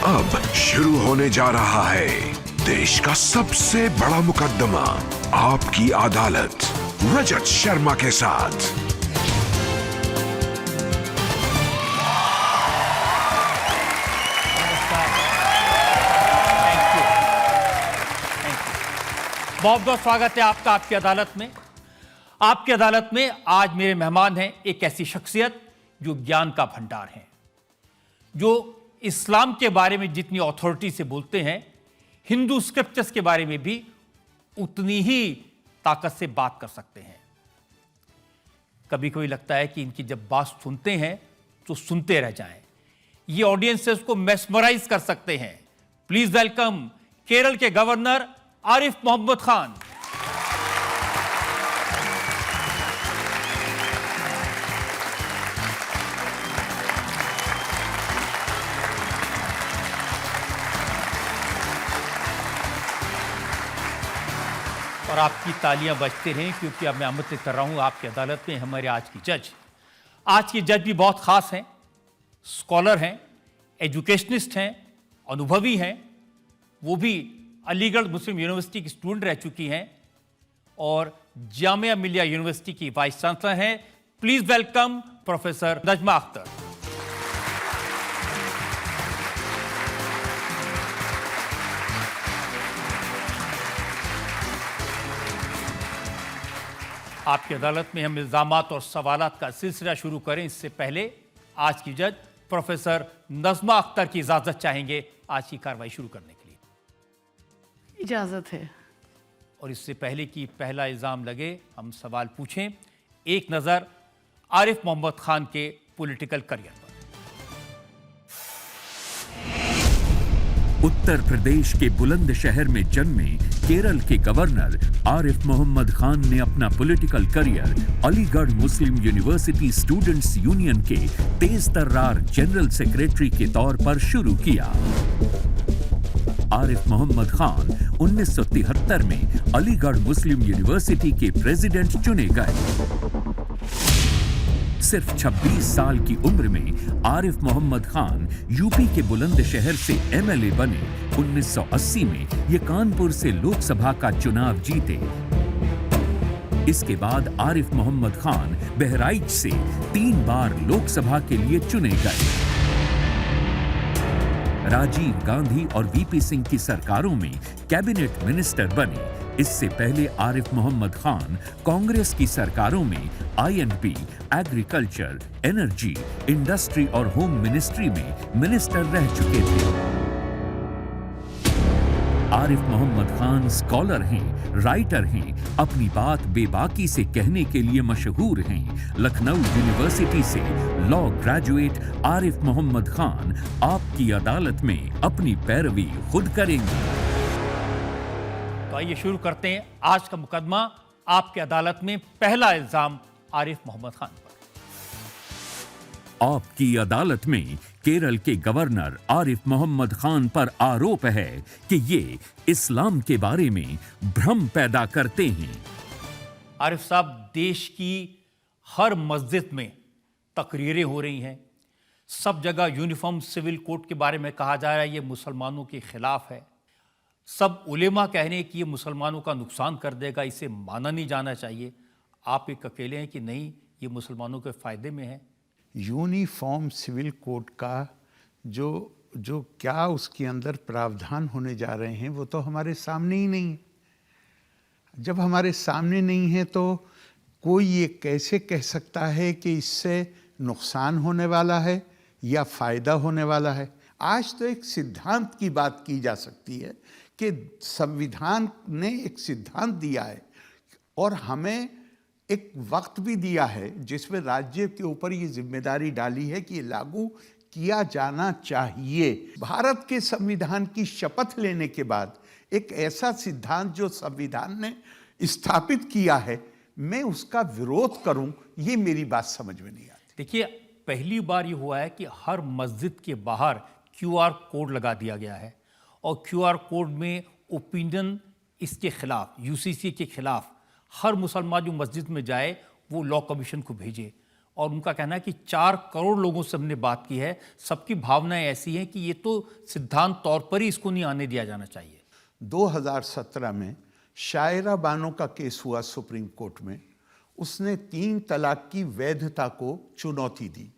अब शुरू होने जा रहा है देश का सबसे बड़ा मुकदमा, आपकी अदालत, रजत शर्मा के साथ। बहुत बहुत स्वागत है आपका आपकी अदालत में। आपकी अदालत में आज मेरे मेहमान हैं एक ऐसी शख्सियत जो ज्ञान का भंडार है, जो इस्लाम के बारे में जितनी अथॉरिटी से बोलते हैं, हिंदू स्क्रिप्चर्स के बारे में भी उतनी ही ताकत से बात कर सकते हैं। कभी कभी लगता है कि इनकी जब बात सुनते हैं तो सुनते रह जाएं। ये ऑडियंसेस को मेस्मराइज कर सकते हैं। प्लीज वेलकम केरल के गवर्नर आरिफ मोहम्मद खान। और आपकी तालियां बजते रहें, क्योंकि अब मैं आमंत्रित कर रहा हूं आपकी अदालत में हमारे आज की जज। आज की जज भी बहुत खास हैं, स्कॉलर हैं, एजुकेशनिस्ट हैं, अनुभवी हैं। वो भी अलीगढ़ मुस्लिम यूनिवर्सिटी की स्टूडेंट रह चुकी हैं और जामिया मिलिया यूनिवर्सिटी की वाइस चांसलर हैं। Please welcome professor Najma Akhtar. आपकी अदालत में हम इल्जामात और सवालात का सिलसिला शुरू करें, इससे पहले आज की जज प्रोफेसर नजमा अख्तर की इजाजत चाहेंगे आज की कार्रवाई शुरू करने के लिए। इजाजत है। और इससे पहले कि पहला इल्जाम लगे, हम सवाल पूछें। एक नजर आरिफ मोहम्मद खान के पॉलिटिकल करियर पर। उत्तर प्रदेश के बुलंदशहर में जन्मे केरल के गवर्नर आरिफ मोहम्मद खान ने अपना पॉलिटिकल करियर अलीगढ़ मुस्लिम यूनिवर्सिटी स्टूडेंट्स यूनियन के तेज तर्रार जनरल सेक्रेटरी के तौर पर शुरू किया। आरिफ मोहम्मद खान 1973 में अलीगढ़ मुस्लिम यूनिवर्सिटी के प्रेसिडेंट चुने गए। सिर्फ 26 साल की उम्र में आरिफ मोहम्मद खान यूपी के बुलंदशहर से एमएलए बने। 1980 में ये कानपुर से लोकसभा का चुनाव जीते। इसके बाद आरिफ मोहम्मद खान बहराइच से 3 बार लोकसभा के लिए चुने गए। राजीव गांधी और वीपी सिंह की सरकारों में कैबिनेट मिनिस्टर बने। इससे पहले आरिफ मोहम्मद खान कांग्रेस की सरकारों में आईएनपी, एग्रीकल्चर, एनर्जी, इंडस्ट्री और होम मिनिस्ट्री में मिनिस्टर रह चुके थे। आरिफ मोहम्मद खान स्कॉलर हैं, राइटर हैं, अपनी बात बेबाकी से कहने के लिए मशहूर हैं। लखनऊ यूनिवर्सिटी से लॉ ग्रेजुएट आरिफ मोहम्मद खान आपकी अदालत में अपनी पैरवी खुद करेंगे। तो आइए शुरू करते हैं आज का मुकदमा। आपकी अदालत में पहला इल्जाम आरिफ मोहम्मद खान पर। आपकी अदालत में केरल के गवर्नर आरिफ मोहम्मद खान पर आरोप है कि ये इस्लाम के बारे में भ्रम पैदा करते हैं। आरिफ साहब, देश की हर मस्जिद में तकरीरें हो रही हैं, सब जगह यूनिफॉर्म सिविल कोड के बारे में कहा जा रहा है ये मुसलमानों के खिलाफ है। सब उलेमा कह रहे हैं कि ये मुसलमानों का नुकसान कर देगा, इसे माना नहीं जाना चाहिए। आप एक अकेले हैं कि नहीं, ये मुसलमानों के फायदे में है? यूनिफॉर्म सिविल कोड का जो क्या उसके अंदर प्रावधान होने जा रहे हैं वो तो हमारे सामने ही नहीं है। जब हमारे सामने नहीं है तो कोई ये कैसे कह सकता है कि इससे नुकसान होने वाला है या फ़ायदा होने वाला है? आज तो एक सिद्धांत की बात की जा सकती है कि संविधान ने एक सिद्धांत दिया है और हमें एक वक्त भी दिया है जिसमें राज्य के ऊपर ये जिम्मेदारी डाली है कि ये लागू किया जाना चाहिए। भारत के संविधान की शपथ लेने के बाद एक ऐसा सिद्धांत जो संविधान ने स्थापित किया है, मैं उसका विरोध करूं, ये मेरी बात समझ में नहीं आती। देखिए, पहली बार ये हुआ है कि हर मस्जिद के बाहर क्यूआर कोड लगा दिया गया है और क्यूआर कोड में ओपिनियन इसके खिलाफ, यूसीसी के खिलाफ हर मुसलमान जो मस्जिद में जाए वो लॉ कमीशन को भेजे और उनका कहना है कि 4 करोड़ लोगों से हमने बात की है, सबकी भावनाएं ऐसी हैं कि ये तो सिद्धांत तौर पर ही इसको नहीं आने दिया जाना चाहिए। 2017 में शायरा बानो का केस हुआ सुप्रीम कोर्ट में। उसने 3 तलाक की वैधता को चुनौती दी।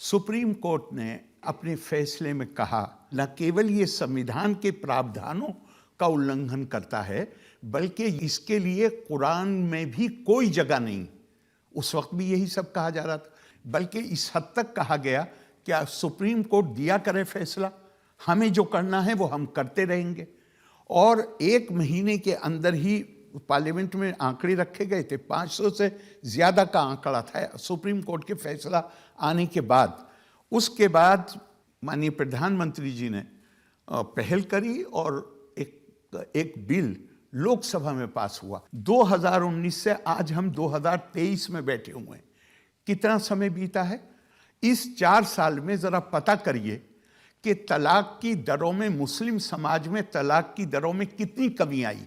सुप्रीम कोर्ट ने अपने फैसले में कहा, न केवल ये संविधान के प्रावधानों का उल्लंघन करता है, बल्कि इसके लिए कुरान में भी कोई जगह नहीं। उस वक्त भी यही सब कहा जा रहा था, बल्कि इस हद तक कहा गया कि सुप्रीम कोर्ट दिया करे फैसला, हमें जो करना है वो हम करते रहेंगे। और 1 महीने के अंदर ही पार्लियामेंट में आंकड़े रखे गए थे, 500 से ज़्यादा का आंकड़ा था सुप्रीम कोर्ट के फैसला आने के बाद। उसके बाद माननीय प्रधानमंत्री जी ने पहल करी और एक बिल लोकसभा में पास हुआ। 2019 से आज हम 2023 में बैठे हुए हैं। कितना समय बीता है? इस 4 साल में जरा पता करिए कि तलाक की दरों में, मुस्लिम समाज में तलाक की दरों में कितनी कमी आई।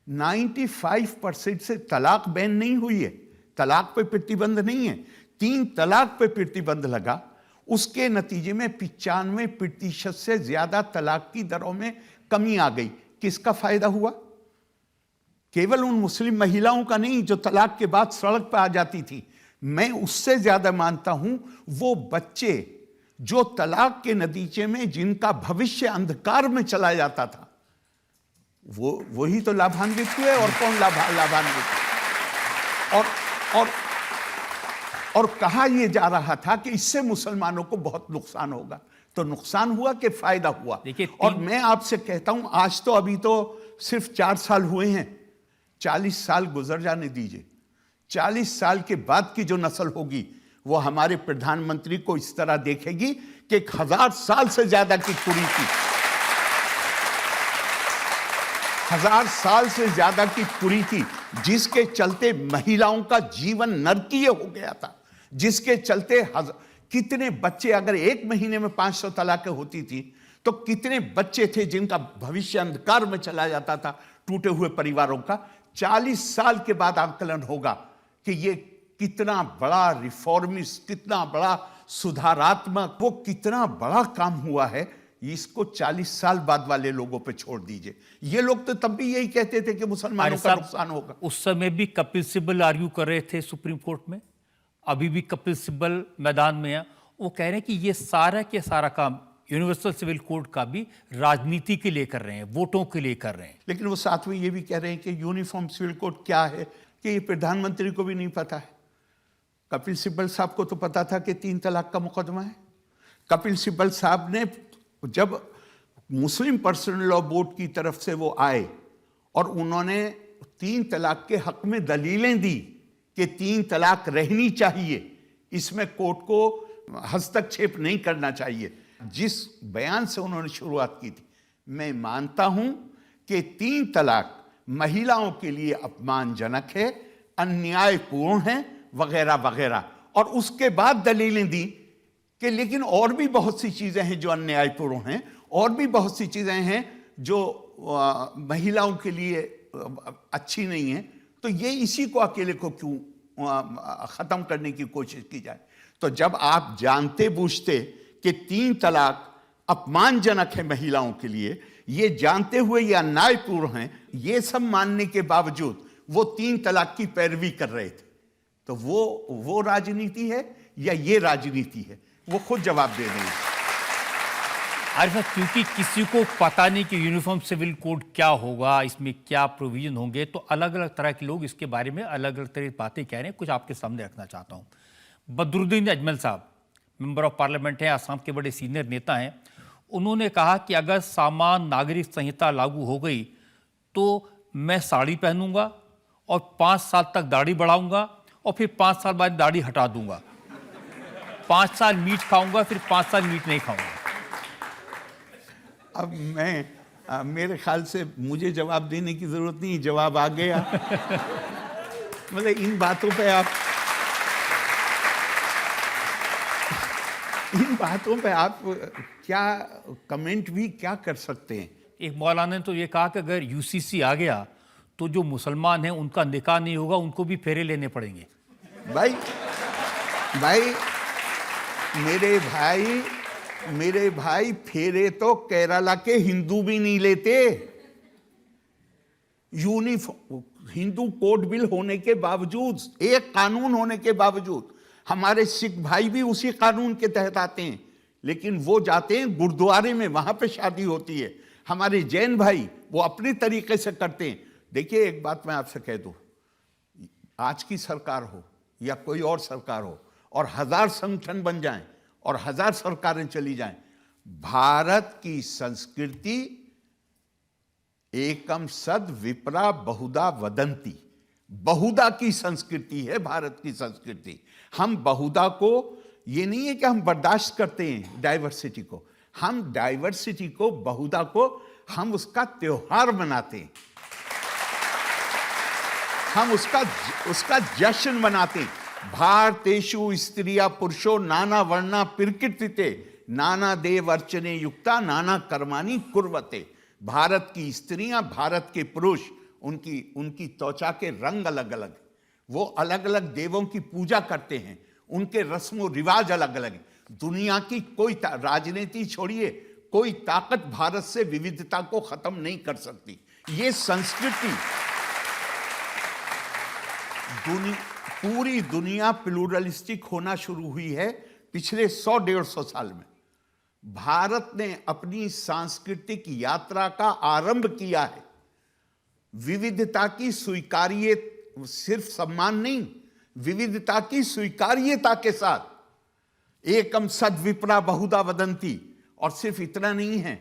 95% से तलाक बैन नहीं हुई है, तलाक पे प्रतिबंध नहीं है, 3 तलाक पे प्रतिबंध लगा। उसके नतीजे में 95% से ज्यादा तलाक की दरों में कमी आ गई। किसका फायदा हुआ? केवल उन मुस्लिम महिलाओं का नहीं जो तलाक के बाद सड़क पर आ जाती थी। मैं उससे ज्यादा मानता हूं वो बच्चे जो तलाक के नतीजे में जिनका भविष्य अंधकार में चला जाता था, वही तो लाभान्वित हुए। और कौन लाभान्वित? और कहा यह जा रहा था कि इससे मुसलमानों को बहुत नुकसान होगा। तो नुकसान हुआ कि फायदा हुआ? और मैं आपसे कहता हूं, आज तो अभी तो सिर्फ 4 साल हुए हैं, 40 साल गुजर जाने दीजिए। 40 साल के बाद की जो नस्ल होगी वो हमारे प्रधानमंत्री को इस तरह देखेगी कि 1000 साल से ज्यादा की कुरीति, 1000 साल से ज्यादा की कुरीति, जिसके चलते महिलाओं का जीवन नरकीय हो गया था, जिसके चलते कितने बच्चे, अगर 1 महीने में 500 तलाकें होती थी तो कितने बच्चे थे जिनका भविष्य अंधकार में चला जाता था, टूटे हुए परिवारों का। 40 साल के बाद आकलन होगा कि ये कितना बड़ा रिफॉर्मिस्ट, कितना बड़ा सुधारात्मक, वो कितना बड़ा काम हुआ है। इसको 40 साल बाद वाले लोगों पे छोड़ दीजिए। ये लोग तो तब भी यही कहते थे कि मुसलमानों का नुकसान होगा। उस समय भी कपिल सिब्बल आर्ग्यू कर रहे थे सुप्रीम कोर्ट में, अभी भी कपिल सिब्बल मैदान में है। वो कह रहे हैं कि ये सारा के सारा काम यूनिवर्सल सिविल कोड का भी राजनीति के लिए कर रहे हैं, वोटों के लिए कर रहे हैं। लेकिन वो साथ में ये भी कह रहे हैं कि यूनिफॉर्म सिविल कोड क्या है कि ये प्रधानमंत्री को भी नहीं पता है। कपिल सिब्बल साहब को तो पता था कि 3 तलाक का मुकदमा है। कपिल सिब्बल साहब ने जब मुस्लिम पर्सनल लॉ बोर्ड की तरफ से वो आए और उन्होंने 3 तलाक के हक में दलीलें दी कि 3 तलाक रहनी चाहिए, इसमें कोर्ट को हस्तक्षेप नहीं करना चाहिए, जिस बयान से उन्होंने शुरुआत की थी, मैं मानता हूं कि 3 तलाक महिलाओं के लिए अपमानजनक है, अन्यायपूर्ण है, वगैरह वगैरह। और उसके बाद दलीलें दी कि लेकिन और भी बहुत सी चीजें हैं जो अन्यायपूर्ण हैं, और भी बहुत सी चीजें हैं जो महिलाओं के लिए अच्छी नहीं है, तो ये इसी को अकेले को क्यों खत्म करने की कोशिश की जाए। तो जब आप जानते बूझते कि 3 तलाक अपमानजनक है महिलाओं के लिए, ये जानते हुए ये अन्यायपूर्ण हैं, ये सब मानने के बावजूद वो 3 तलाक की पैरवी कर रहे थे, तो वो राजनीति है या ये राजनीति है? वो खुद जवाब दे रहे हैं। आरिफ साहब, क्योंकि किसी को पता नहीं कि यूनिफॉर्म सिविल कोड क्या होगा, इसमें क्या प्रोविजन होंगे, तो अलग अलग तरह के लोग इसके बारे में अलग अलग तरह की बातें कह रहे हैं। कुछ आपके सामने रखना चाहता हूँ। बदरुद्दीन अजमल साहब मेंबर ऑफ पार्लियामेंट हैं, आसाम के बड़े सीनियर नेता हैं। उन्होंने कहा कि अगर सामान्य नागरिक संहिता लागू हो गई तो मैं साड़ी पहनूंगा और 5 साल तक दाढ़ी बढ़ाऊंगा और फिर 5 साल बाद दाढ़ी हटा दूंगा। 5 साल मीट खाऊंगा, फिर 5 साल मीट नहीं खाऊंगा। अब मेरे ख्याल से मुझे जवाब देने की जरूरत नहीं, जवाब आ गया। मतलब इन बातों पे आप क्या कमेंट भी क्या कर सकते हैं? एक मौलाना ने तो ये कहा कि अगर यूसीसी आ गया तो जो मुसलमान हैं उनका निकाह नहीं होगा, उनको भी फेरे लेने पड़ेंगे। भाई भाई मेरे भाई फेरे तो केरला के हिंदू भी नहीं लेते। यूनिफॉर्म हिंदू कोड बिल होने के बावजूद, एक कानून होने के बावजूद, हमारे सिख भाई भी उसी कानून के तहत आते हैं, लेकिन वो जाते हैं गुरुद्वारे में, वहां पे शादी होती है। हमारे जैन भाई वो अपने तरीके से करते हैं। देखिए, एक बात मैं आपसे कह दूं, आज की सरकार हो या कोई और सरकार हो और 1000 संगठन बन जाएं और 1000 सरकारें चली जाएं, भारत की संस्कृति एकम सद विप्रा बहुधा वदंती, बहुधा की संस्कृति है भारत की संस्कृति। हम बहुधा को, ये नहीं है कि हम बर्दाश्त करते हैं डाइवर्सिटी को, हम डाइवर्सिटी को, बहुधा को हम उसका त्योहार मनाते हैं, हम उसका जश्न मनाते हैं। भारतेषु स्त्रिया पुरुषो नाना वर्णा प्रकृतिते नाना देव अर्चने युक्ता नाना कर्माणि कुर्वते। भारत की स्त्रियां, भारत के पुरुष, उनकी त्वचा के रंग अलग अलग, वो अलग अलग देवों की पूजा करते हैं, उनके रस्म रिवाज अलग अलग है। दुनिया की कोई राजनीति छोड़िए, कोई ताकत भारत से विविधता को खत्म नहीं कर सकती। ये संस्कृति, पूरी दुनिया प्लूरलिस्टिक होना शुरू हुई है पिछले 100-150 साल में। भारत ने अपनी सांस्कृतिक यात्रा का आरंभ किया है विविधता की स्वीकार्य, सिर्फ सम्मान नहीं, विविधता की स्वीकार्यता के साथ। एकम सद विप्रा बहुधा वदंती। और सिर्फ इतना नहीं है,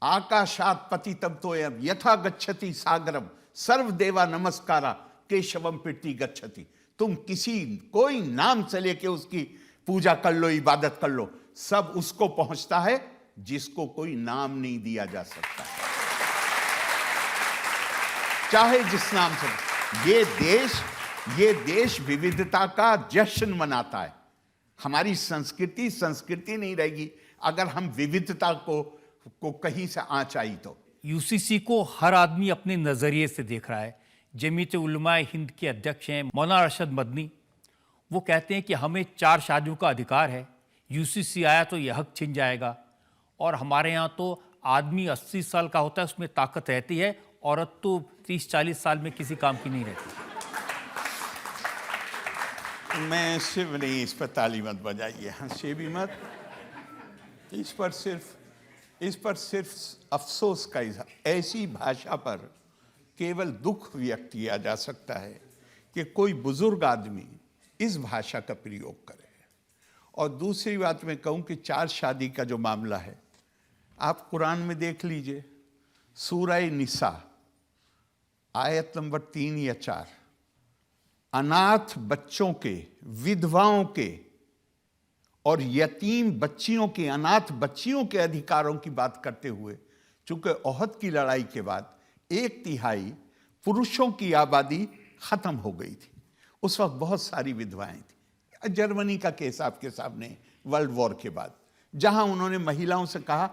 आकाशात पतितम तोयम यथा गच्छति सागरम सर्वदेवा नमस्कारा केशवम प्रीति गच्छति। तुम कोई नाम से लेके उसकी पूजा कर लो, इबादत कर लो, सब उसको पहुंचता है जिसको कोई नाम नहीं दिया जा सकता, चाहे जिस नाम से। ये देश विविधता का जश्न मनाता है। हमारी संस्कृति नहीं रहेगी अगर हम विविधता को कहीं से आँच आई तो। यूसीसी को हर आदमी अपने नजरिए से देख रहा है। जमीयत उलमाए हिंद के अध्यक्ष हैं मौलाना अरशद मदनी, वो कहते हैं कि हमें 4 शादियों का अधिकार है, यूसीसी आया तो यह हक छिन जाएगा। और हमारे यहाँ तो आदमी 80 साल का होता है, उसमें ताकत रहती है, औरत तो 30-40 साल में किसी काम की नहीं रहती। मैं शिव नहीं, इस पर ताली मत बजाइए, हंसे भी मत। इस पर सिर्फ अफसोस का इज़हार। ऐसी भाषा पर केवल दुख व्यक्त किया जा सकता है कि कोई बुजुर्ग आदमी इस भाषा का प्रयोग करे। और दूसरी बात मैं कहूँ कि 4 शादी का जो मामला है, आप कुरान में देख लीजिए, सूरह निसा आयत नंबर 3 या 4, अनाथ बच्चों के, विधवाओं के और यतीम बच्चियों के, अनाथ बच्चियों के अधिकारों की बात करते हुए, चूंकि ओहद की लड़ाई के बाद 1/3 पुरुषों की आबादी खत्म हो गई थी। उस वक्त बहुत सारी विधवाएं थी। जर्मनी का केस आपके सामने, वर्ल्ड वॉर के बाद, जहां उन्होंने महिलाओं से कहा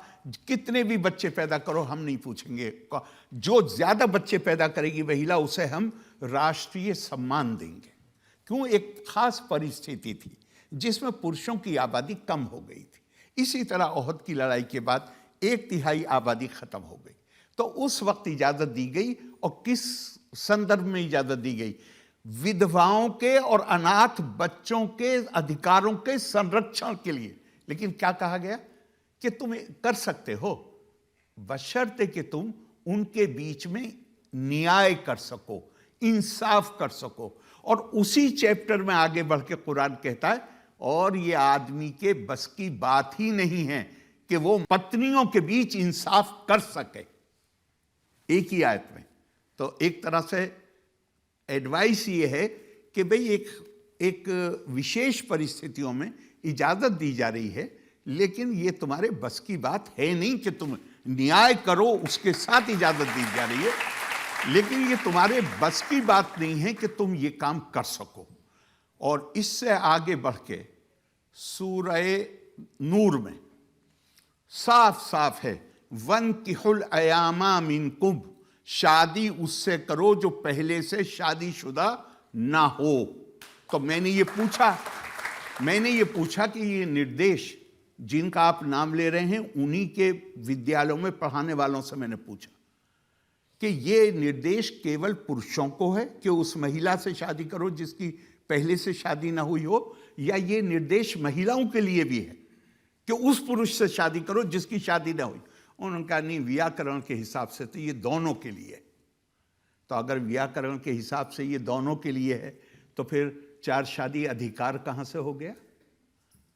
कितने भी बच्चे पैदा करो, हम नहीं पूछेंगे, जो ज्यादा बच्चे पैदा करेगी महिला उसे हम राष्ट्रीय सम्मान देंगे। क्यों? एक खास परिस्थिति थी जिसमें पुरुषों की आबादी कम हो गई थी। इसी तरह ओहद की लड़ाई के बाद 1/3 आबादी खत्म हो गई, तो उस वक्त इजाजत दी गई। और किस संदर्भ में इजाजत दी गई? विधवाओं के और अनाथ बच्चों के अधिकारों के संरक्षण के लिए। लेकिन क्या कहा गया कि तुम कर सकते हो, बशर्ते कि तुम उनके बीच में न्याय कर सको, इंसाफ कर सको। और उसी चैप्टर में आगे बढ़ के कुरान कहता है, और ये आदमी के बस की बात ही नहीं है कि वो पत्नियों के बीच इंसाफ कर सके, एक ही आयत में। तो एक तरह से एडवाइस ये है कि भाई एक विशेष परिस्थितियों में इजाजत दी जा रही है, लेकिन ये तुम्हारे बस की बात है नहीं कि तुम न्याय करो, उसके साथ इजाजत दी जा रही है, लेकिन ये तुम्हारे बस की बात नहीं है कि तुम ये काम कर सको। और इससे आगे बढ़ के सूरह नूर में साफ साफ है, वनकिहुल अयामा मिनकुम, शादी उससे करो जो पहले से शादीशुदा ना हो। तो मैंने ये पूछा कि ये निर्देश जिनका आप नाम ले रहे हैं उन्हीं के विद्यालयों में पढ़ाने वालों से मैंने पूछा कि ये निर्देश केवल पुरुषों को है कि उस महिला से शादी करो जिसकी पहले से शादी ना हुई हो, या ये निर्देश महिलाओं के लिए भी है कि उस पुरुष से शादी करो जिसकी शादी ना हुई। उन्होंने कहा नहीं, व्याकरण के हिसाब से तो ये दोनों के लिए है। तो अगर व्याकरण के हिसाब से ये दोनों के लिए है तो फिर 4 शादी अधिकार कहां से हो गया?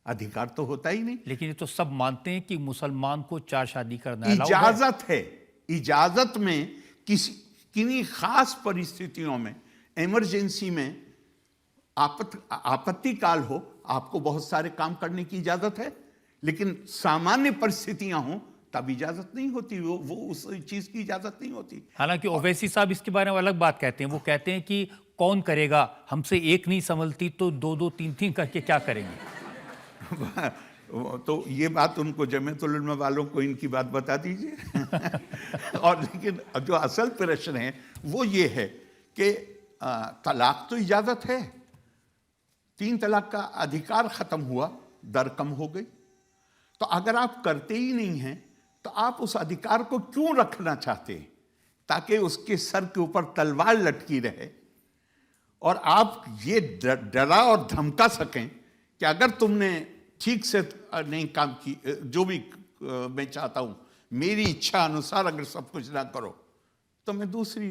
अधिकार तो होता ही नहीं। लेकिन ये तो सब मानते हैं कि मुसलमान को 4 शादी करना अलाउड है। इजाजत है, इजाजत में किन्हीं खास परिस्थितियों में, इमरजेंसी में, आपत्ति काल हो, आपको बहुत सारे काम करने की इजाजत है, लेकिन सामान्य परिस्थितियां हो तब इजाजत नहीं होती, वो उस चीज की इजाजत नहीं होती। हालांकि ओवैसी साहब इसके बारे में अलग बात कहते हैं। वो कहते हैं कि कौन करेगा, हमसे एक नहीं संभलती तो 2-2 3-3 करके क्या करेंगे। तो ये बात उनको, जमीयतुल उलमा वालों को इनकी बात बता दीजिए। और लेकिन जो असल प्रश्न है वो ये है कि तलाक तो इजाजत है, 3 तलाक का अधिकार खत्म हुआ, दर कम हो गई। तो अगर आप करते ही नहीं हैं तो आप उस अधिकार को क्यों रखना चाहते हैं? ताकि उसके सर के ऊपर तलवार लटकी रहे और आप ये डरा और धमका सकें कि अगर तुमने ठीक से नहीं काम की, जो भी मैं चाहता हूं, मेरी इच्छा अनुसार अगर सब कुछ ना करो तो मैं दूसरी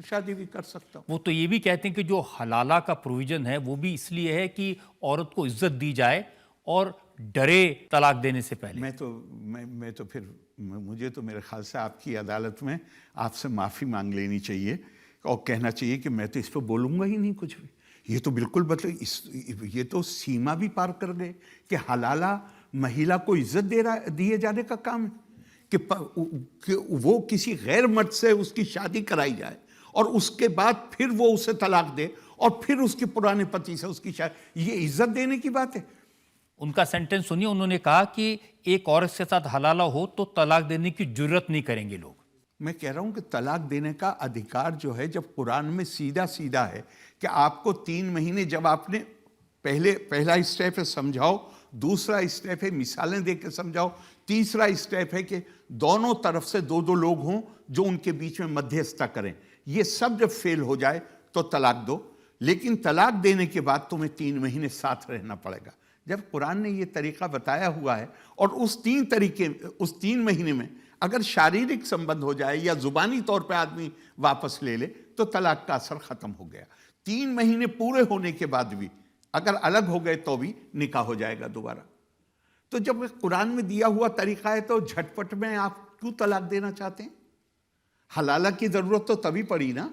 शादी भी कर सकता हूं। वो तो ये भी कहते हैं कि जो हलाला का प्रोविजन है वो भी इसलिए है कि औरत को इज्जत दी जाए और डरे तलाक देने से पहले। मैं तो फिर मुझे तो मेरे ख्याल से आपकी अदालत में आपसे माफ़ी मांग लेनी चाहिए और कहना चाहिए कि मैं तो इस पर बोलूँगा ही नहीं कुछ भी। ये तो बिल्कुल मतलब ये तो सीमा भी पार कर गए कि हलाला महिला को इज्जत दिए जाने का काम है कि वो किसी गैर मर्द से उसकी शादी कराई जाए और उसके बाद फिर वो उसे तलाक दे और फिर उसके पुराने पति से उसकी शादी, ये इज्जत देने की बात है। उनका सेंटेंस सुनिए, उन्होंने कहा कि एक औरत के साथ हलाला हो तो तलाक देने की जरूरत नहीं करेंगे लोग। मैं कह रहा हूं कि तलाक देने का अधिकार जो है, जब कुरान में सीधा सीधा है कि आपको 3 महीने, जब आपने पहला स्टेप है समझाओ, दूसरा स्टेप है मिसालें दे के समझाओ, तीसरा स्टेप है कि दोनों तरफ से 2-2 लोग हों जो उनके बीच में मध्यस्थता करें। ये सब जब फेल हो जाए तो तलाक दो, लेकिन तलाक देने के बाद तुम्हें 3 महीने साथ रहना पड़ेगा। जब कुरान ने ये तरीका बताया हुआ है और उस 3 महीने में अगर शारीरिक संबंध हो जाए या जुबानी तौर पे आदमी वापस ले ले तो तलाक का असर खत्म हो गया। 3 महीने पूरे होने के बाद भी अगर अलग हो गए तो भी निकाह हो जाएगा दोबारा। तो जब कुरान में दिया हुआ तरीका है तो झटपट में आप क्यों तलाक देना चाहते हैं? हलाला की जरूरत तो तभी पड़ी ना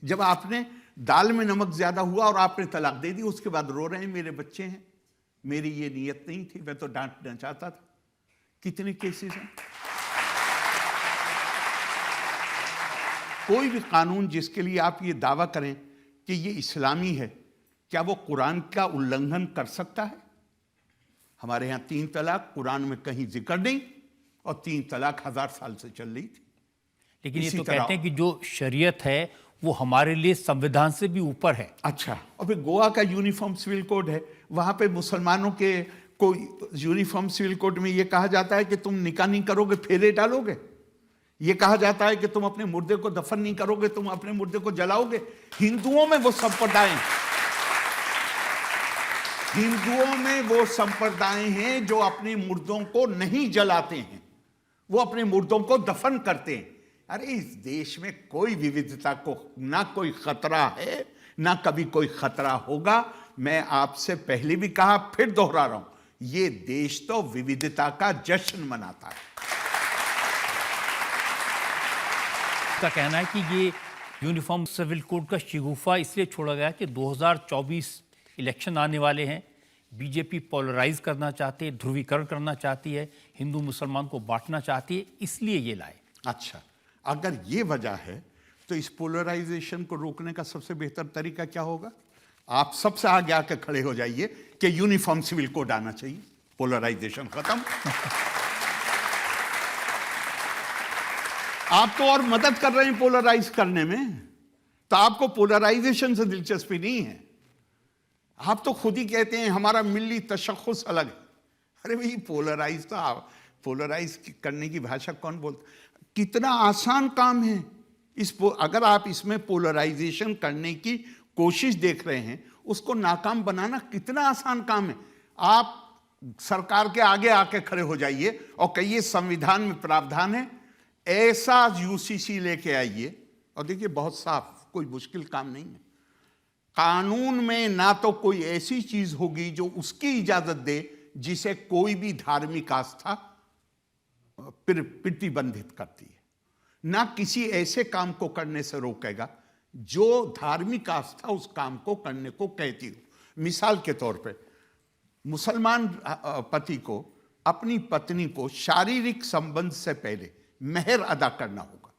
जब आपने दाल में नमक ज्यादा हुआ और आपने तलाक दे दी, उसके बाद रो रहे हैं मेरे बच्चे हैं, मेरी ये नीयत नहीं थी, मैं तो डांटना चाहता था। कितने केसेस हैं। कोई भी कानून जिसके लिए आप ये दावा करें कि ये इस्लामी है, क्या वो कुरान का उल्लंघन कर सकता है? हमारे यहाँ 3 तलाक कुरान में कहीं जिक्र नहीं और 3 तलाक 1000 साल से चल रही थी। लेकिन ये तो कहते हैं कि जो शरीयत है वो हमारे लिए संविधान से भी ऊपर है। अच्छा, और फिर गोवा का यूनिफॉर्म सिविल कोड है, वहां पे मुसलमानों के को यूनिफॉर्म सिविल कोड में ये कहा जाता है कि तुम निकाह नहीं करोगे, फेरे डालोगे। ये कहा जाता है कि तुम अपने मुर्दे को दफन नहीं करोगे, तुम अपने मुर्दे को जलाओगे। हिंदुओं में वो संप्रदाय हैं जो अपने मुर्दों को नहीं जलाते हैं, वो अपने मुर्दों को दफन करते हैं। अरे इस देश में कोई विविधता को ना कोई खतरा है ना कभी कोई खतरा होगा। मैं आपसे पहले भी कहा, फिर दोहरा रहा हूं, ये देश तो विविधता का जश्न मनाता है। का कहना है कि ये यूनिफॉर्म सिविल कोड का शिगुफा इसलिए छोड़ा गया कि 2024 इलेक्शन आने वाले हैं, बीजेपी पोलराइज करना चाहती है, ध्रुवीकरण करना चाहती है, हिंदू मुसलमान को बांटना चाहती है, इसलिए ये लाए। अच्छा, अगर ये वजह है तो इस पोलराइजेशन को रोकने का सबसे बेहतर तरीका क्या होगा? आप सबसे आगे आके खड़े हो जाइए कि यूनिफॉर्म सिविल कोड आना चाहिए, पोलराइजेशन खत्म। आप तो और मदद कर रहे हैं पोलराइज करने में, तो आपको पोलराइजेशन से दिलचस्पी नहीं है। आप तो खुद ही कहते हैं हमारा मिली तशख़्ख़ुस अलग है। अरे भाई पोलराइज तो आप पोलराइज करने की भाषा कौन बोलता? कितना आसान काम है अगर आप इसमें पोलराइजेशन करने की कोशिश देख रहे हैं, उसको नाकाम बनाना कितना आसान काम है। आप सरकार के आगे आके खड़े हो जाइए और कहिए संविधान में प्रावधान है, ऐसा यूसीसी लेके आइए और देखिए बहुत साफ, कोई मुश्किल काम नहीं है। कानून में ना तो कोई ऐसी चीज होगी जो उसकी इजाजत दे जिसे कोई भी धार्मिक आस्था प्रतिबंधित करती है, ना किसी ऐसे काम को करने से रोकेगा जो धार्मिक आस्था उस काम को करने को कहती हो। मिसाल के तौर पे मुसलमान पति को अपनी पत्नी को शारीरिक संबंध से पहले मेहर अदा करना होगा।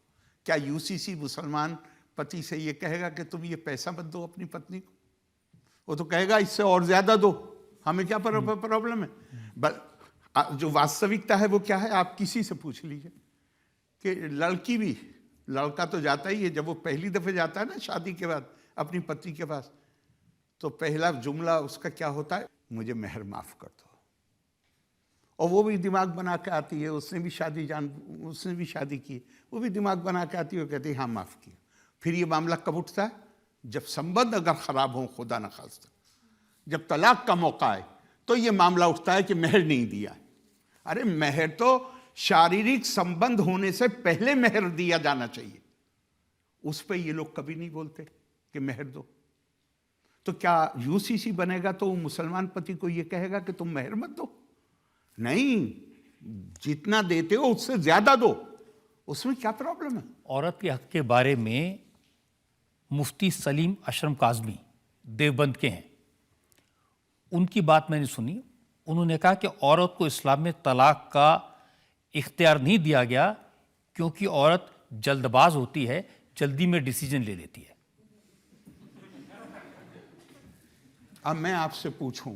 क्या यूसीसी मुसलमान पति से ये कहेगा कि तुम ये पैसा मत दो अपनी पत्नी को? वो तो कहेगा इससे और ज्यादा दो, हमें क्या प्रॉब्लम है। जो वास्तविकता है वो क्या है, आप किसी से पूछ लीजिए कि लड़की भी, लड़का तो जाता ही है, जब वो पहली दफे जाता है ना शादी के बाद अपनी पत्नी के पास, तो पहला जुमला उसका क्या होता है, मुझे मेहर माफ कर दो। और वो भी दिमाग बना के आती है, उसने भी शादी की, वो भी दिमाग बना के आती है, वो कहती है हाँ माफ किया। फिर ये मामला कब उठता है, जब संबंध अगर खराब हो, खुदा न खास्ता, जब तलाक का मौका आए, तो ये मामला उठता है कि मेहर नहीं दिया। अरे मेहर तो शारीरिक संबंध होने से पहले मेहर दिया जाना चाहिए, उस पे ये लोग कभी नहीं बोलते कि मेहर दो। तो क्या यूसीसी बनेगा तो मुसलमान पति को ये कहेगा कि तुम मेहर मत दो? नहीं, जितना देते हो उससे ज्यादा दो, उसमें क्या प्रॉब्लम है? औरत के हक के बारे में मुफ्ती सलीम अशरम काज़मी देवबंद के हैं, उनकी बात मैंने सुनी। उन्होंने कहा कि औरत को इस्लाम में तलाक का इख्तियार नहीं दिया गया क्योंकि औरत जल्दबाज होती है, जल्दी में डिसीजन ले लेती है। अब मैं आपसे पूछूं,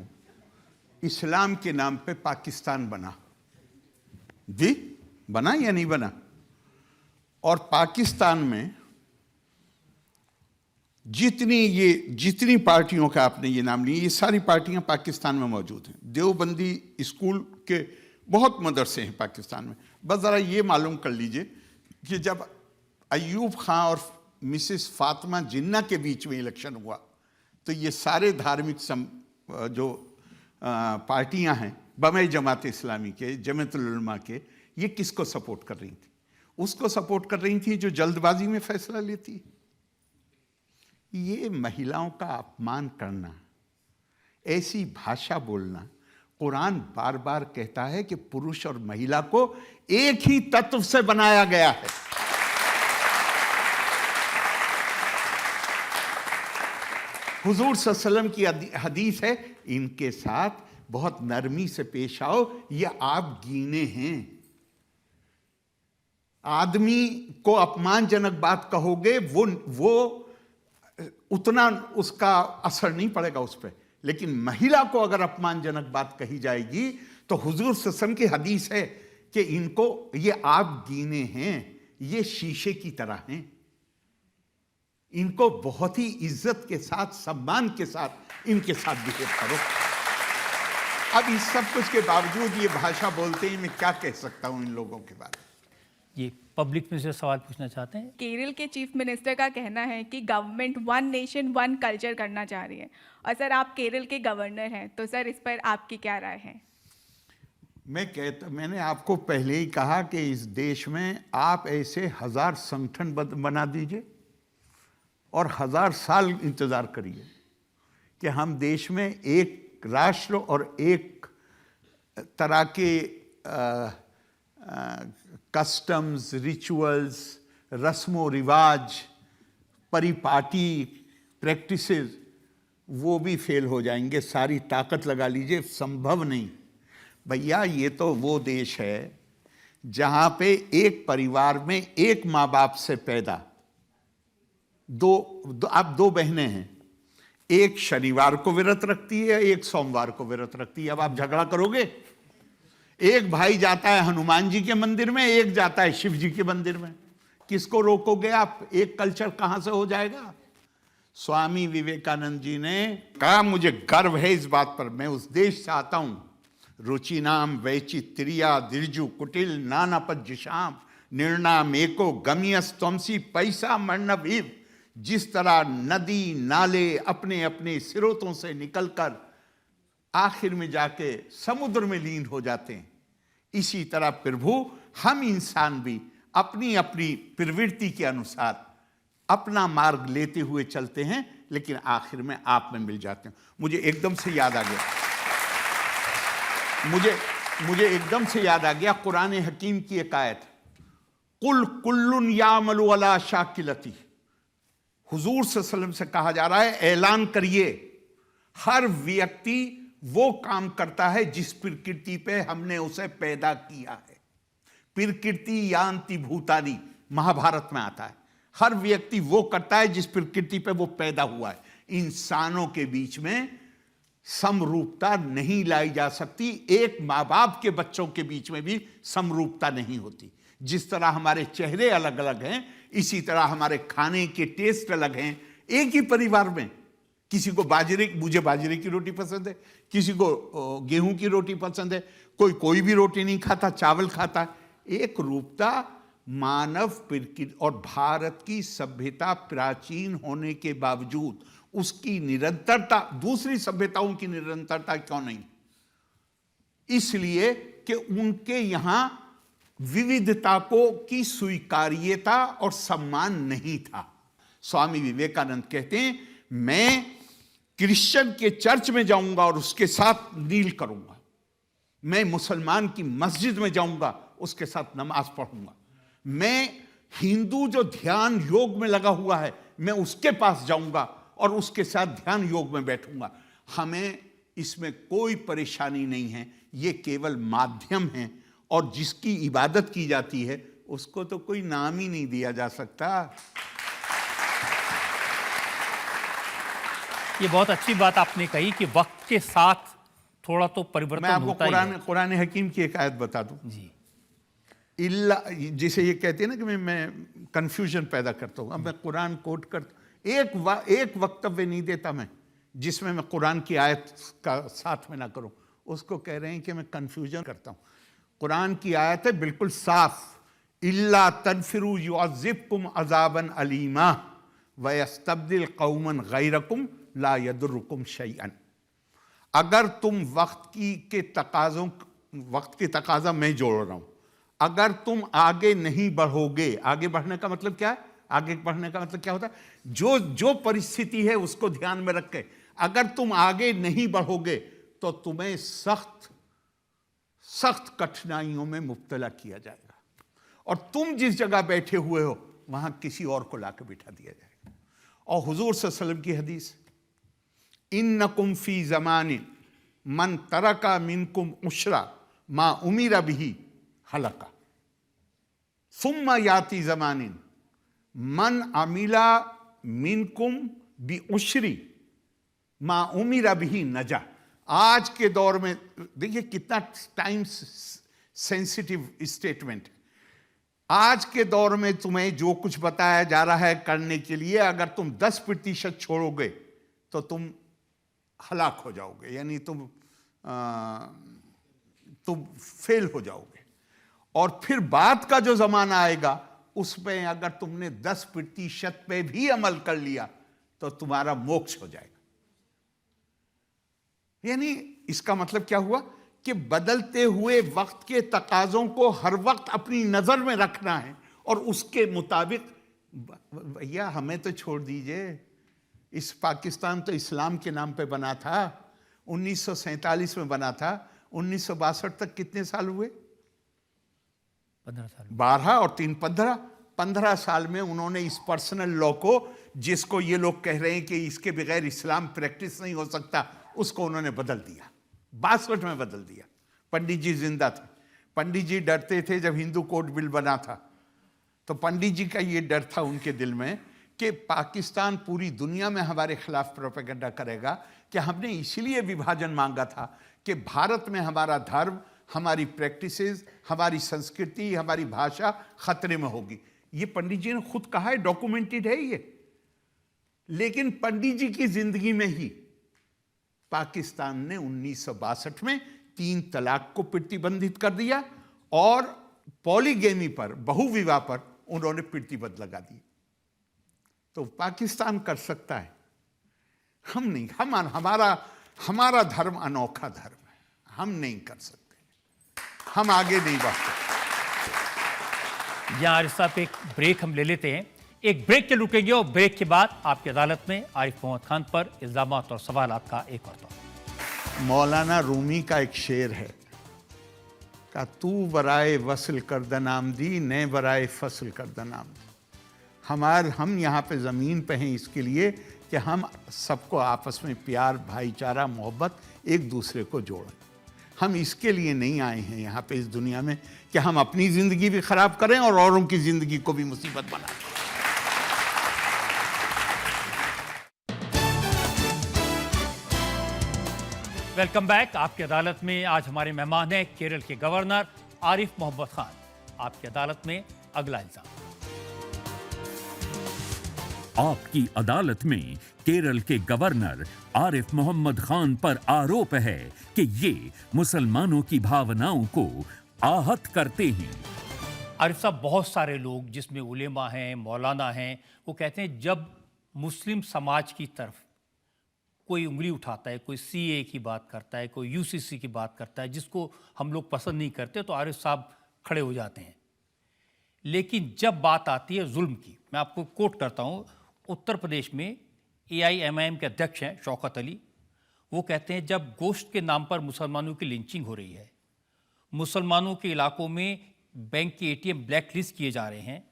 इस्लाम के नाम पे पाकिस्तान बना जी, बना या नहीं बना? और पाकिस्तान में जितनी पार्टियों का आपने ये नाम लिए, ये सारी पार्टियां पाकिस्तान में मौजूद हैं। देवबंदी स्कूल के बहुत मदरसे हैं पाकिस्तान में। बस ज़रा ये मालूम कर लीजिए कि जब अयूब खां और मिसेस फातिमा जिन्ना के बीच में इलेक्शन हुआ, तो ये सारे धार्मिक जो पार्टियां हैं, बमे जमात इस्लामी के, जमीयतुल उलमा के, ये किसको सपोर्ट कर रही थी? उसको सपोर्ट कर रही थी जो जल्दबाजी में फैसला लेती है। ये महिलाओं का अपमान करना, ऐसी भाषा बोलना, कुरान बार बार कहता है कि पुरुष और महिला को एक ही तत्व से बनाया गया है। हुजूर सल्लल्लाहु अलैहि वसल्लम की हदीस है, इनके साथ बहुत नरमी से पेश आओ, ये आप गीने हैं। आदमी को अपमानजनक बात कहोगे, वो उतना उसका असर नहीं पड़ेगा उस पर, लेकिन महिला को अगर अपमानजनक बात कही जाएगी तो हुजूर सल्लल्लाहु अलैहि वसल्लम की हदीस है कि इनको, ये आप गीने हैं, ये शीशे की तरह हैं, इनको बहुत ही इज्जत के साथ, सम्मान के साथ इनके साथ बिहेव करो। अब इस सब कुछ के बावजूद ये भाषा बोलते हैं, मैं क्या कह सकता हूं इन लोगों के बारे में। ये पब्लिक में से सवाल पूछना चाहते हैं। केरल के चीफ मिनिस्टर का कहना है कि government one nation one culture करना चाह रही है, और सर आप केरल के गवर्नर हैं, तो सर इस पर आपकी क्या राय है? मैंने आपको पहले ही कहा कि इस देश में आप ऐसे 1000 संगठन बना दीजिए और 1000 साल इंतजार करिए कि हम देश में एक राष्ट्र और एक तरह के कस्टम्स, रिचुअल्स, रस्मो रिवाज, परिपाटी, प्रैक्टिसेस, वो भी फेल हो जाएंगे। सारी ताकत लगा लीजिए, संभव नहीं। भैया ये तो वो देश है जहाँ पे एक परिवार में एक माँ बाप से पैदा आप दो बहनें हैं, एक शनिवार को व्रत रखती है, एक सोमवार को व्रत रखती है। अब आप झगड़ा करोगे? एक भाई जाता है हनुमान जी के मंदिर में, एक जाता है शिव जी के मंदिर में, किसको रोकोगे आप? एक कल्चर कहां से हो जाएगा? स्वामी विवेकानंद जी ने कहा, मुझे गर्व है इस बात पर, मैं उस देश से आता हूं, रुचिनाम वैचित्रिया दिर्जु कुटिल नानापज्यशाम निर्णाम एको गमियस त्वमसी पैसा मर्णवीव। जिस तरह नदी नाले अपने अपने स्रोतों से निकलकर आखिर में जाके समुद्र में लीन हो जाते हैं, इसी तरह प्रभु हम इंसान भी अपनी अपनी प्रवृत्ति के अनुसार अपना मार्ग लेते हुए चलते हैं, लेकिन आखिर में आप में मिल जाते हैं। मुझे एकदम से याद आ गया, मुझे एकदम से याद आ गया कुरान हकीम की एक आयत, कुल कुल्लुन यामलु अला शाकिलती। हुजूर सल्लल्लाहु अलैहि वसल्लम से कहा जा रहा है, ऐलान करिए हर व्यक्ति वो काम करता है जिस प्रकृति पे हमने उसे पैदा किया है। प्रकृति यान्ति भूतानी महाभारत में आता है, हर व्यक्ति वो करता है जिस प्रकृति पे वो पैदा हुआ है। इंसानों के बीच में समरूपता नहीं लाई जा सकती, एक माँ बाप के बच्चों के बीच में भी समरूपता नहीं होती। जिस तरह हमारे चेहरे अलग अलग हैं, इसी तरह हमारे खाने के टेस्ट अलग हैं। एक ही परिवार में किसी को मुझे बाजरे की रोटी पसंद है, किसी को गेहूं की रोटी पसंद है, कोई भी रोटी नहीं खाता, चावल खाता है। एक रूपता मानव प्रकृति और भारत की सभ्यता प्राचीन होने के बावजूद उसकी निरंतरता दूसरी सभ्यताओं की निरंतरता क्यों नहीं? इसलिए कि उनके यहां विविधता को की स्वीकार्यता और सम्मान नहीं था। स्वामी विवेकानंद कहते हैं, मैं क्रिश्चियन के चर्च में जाऊंगा और उसके साथ नील करूंगा, मैं मुसलमान की मस्जिद में जाऊंगा उसके साथ नमाज पढ़ूंगा, मैं हिंदू जो ध्यान योग में लगा हुआ है मैं उसके पास जाऊंगा और उसके साथ ध्यान योग में बैठूंगा। हमें इसमें कोई परेशानी नहीं है, ये केवल माध्यम है और जिसकी इबादत की जाती है उसको तो कोई नाम ही नहीं दिया जा सकता। ये बहुत अच्छी बात आपने कही कि वक्त के साथ थोड़ा तो परिवर्तन होता है। मैं आपको कुरान हकीम की एक आयत बता दूं जी, इल्ला, जिसे ये कहते हैं ना कि मैं कंफ्यूजन पैदा करता हूं। अब मैं कुरान कोट करता, एक वक्तव्य नहीं देता मैं जिसमें मैं कुरान की आयत का साथ में ना करूं, उसको कह रहे हैं कि मैं कंफ्यूजन करता हूं। कुरान की आयत है बिल्कुल साफ, इल्ला तनफिरू युअज़िबकुम अज़ाबन अलीमा व यस्तब्दिल कौमन गैरकुम ला यदुर्रुकुम शैअन। अगर तुम वक्त के तकाजा मैं जोड़ रहा हूं, अगर तुम आगे नहीं बढ़ोगे, आगे बढ़ने का मतलब क्या है? आगे बढ़ने का मतलब क्या होता है? जो परिस्थिति है उसको ध्यान में रख के अगर तुम आगे नहीं बढ़ोगे तो तुम्हें सख्त कठिनाइयों में मुब्तला किया जाएगा और तुम जिस जगह बैठे हुए हो वहां किसी और को लाकर बिठा दिया जाएगा। और हुजूर सल्लल्लाहु अलैहि वसल्लम की हदीस, इन्नकुम फी ज़मानिन मन तरका मिनकुम उशरा मा उमिरा बिही हलका सुम्मा याती ज़मानिन मन अमिला मिनकुम बि उशरी मा उमिरा बिही नजा। आज के दौर में देखिए कितना टाइम सेंसिटिव स्टेटमेंट है। आज के दौर में तुम्हें जो कुछ बताया जा रहा है करने के लिए, अगर तुम 10% छोड़ोगे तो तुम हलाक हो जाओगे, यानी तुम फेल हो जाओगे। और फिर बाद का जो जमाना आएगा उसमें अगर तुमने 10% पे भी अमल कर लिया तो तुम्हारा मोक्ष हो जाएगा। यानी इसका मतलब क्या हुआ कि बदलते हुए वक्त के तकाजों को हर वक्त अपनी नजर में रखना है और उसके मुताबिक, भैया हमें तो छोड़ दीजिए, इस पाकिस्तान तो इस्लाम के नाम पे बना था, 1947 में बना था, 1962 तक कितने साल हुए? 15 साल। 12 और 3 15 साल में उन्होंने इस पर्सनल लॉ को, जिसको ये लोग कह रहे हैं कि इसके बगैर इस्लाम प्रैक्टिस नहीं हो सकता, उसको उन्होंने बदल दिया। 62 में बदल दिया। पंडित जी जिंदा थे, पंडित जी डरते थे जब हिंदू कोड बिल बना था, तो पंडित जी का ये डर था उनके दिल में कि पाकिस्तान पूरी दुनिया में हमारे खिलाफ प्रोपेगेंडा करेगा, कि हमने इसीलिए विभाजन मांगा था कि भारत में हमारा धर्म, हमारी प्रैक्टिसेस, हमारी संस्कृति, हमारी भाषा खतरे में होगी। ये पंडित जी ने खुद कहा है, डॉक्यूमेंटेड है ये। लेकिन पंडित जी की जिंदगी में ही पाकिस्तान ने 1962 में 3 तलाक को प्रतिबंधित कर दिया और पॉलीगेमी पर, बहुविवाह पर उन्होंने प्रतिबंध लगा दी। तो पाकिस्तान कर सकता है, हम नहीं। हमारा धर्म अनोखा धर्म है, हम नहीं कर सकते, हम आगे नहीं बढ़ सकते। यहाँ आरिफ साहब एक ब्रेक हम ले लेते हैं, एक ब्रेक के रुकेंगे और ब्रेक के बाद आपकी अदालत में आरिफ मोहम्मद खान पर इल्जामात और सवालात का एक और दौर। मौलाना रूमी का एक शेर है का तू बराए वसल कर द नाम दी, ने बराए फसल कर द नाम दी। हम यहाँ पे ज़मीन पे हैं इसके लिए कि हम सबको आपस में प्यार, भाईचारा, मोहब्बत, एक दूसरे को जोड़ें। हम इसके लिए नहीं आए हैं यहाँ पे इस दुनिया में कि हम अपनी ज़िंदगी भी ख़राब करें और औरों की ज़िंदगी को भी मुसीबत बनाएं। Welcome back. आपकी अदालत में आज हमारे मेहमान हैं केरल के गवर्नर आरिफ मोहम्मद खान। आपकी अदालत में अगला इल्जाम। आपकी अदालत में केरल के गवर्नर आरिफ मोहम्मद खान पर आरोप है कि ये मुसलमानों की भावनाओं को आहत करते हैं। आरिफ साहब, बहुत सारे लोग जिसमें उलेमा हैं, मौलाना हैं, वो कहते हैं जब मुस्लिम समाज की तरफ कोई उंगली उठाता है, कोई सीए की बात करता है, कोई यूसीसी की बात करता है जिसको हम लोग पसंद नहीं करते, तो आरिफ साहब खड़े हो जाते हैं। लेकिन जब बात आती है जुल्म की, मैं आपको कोट करता हूँ, उत्तर प्रदेश में AIMIM के अध्यक्ष हैं शौकत अली, वो कहते हैं जब गोश्त के नाम पर मुसलमानों की लिंचिंग हो रही है, मुसलमानों के इलाकों में बैंक के ATM ब्लैक लिस्ट किए जा रहे हैं,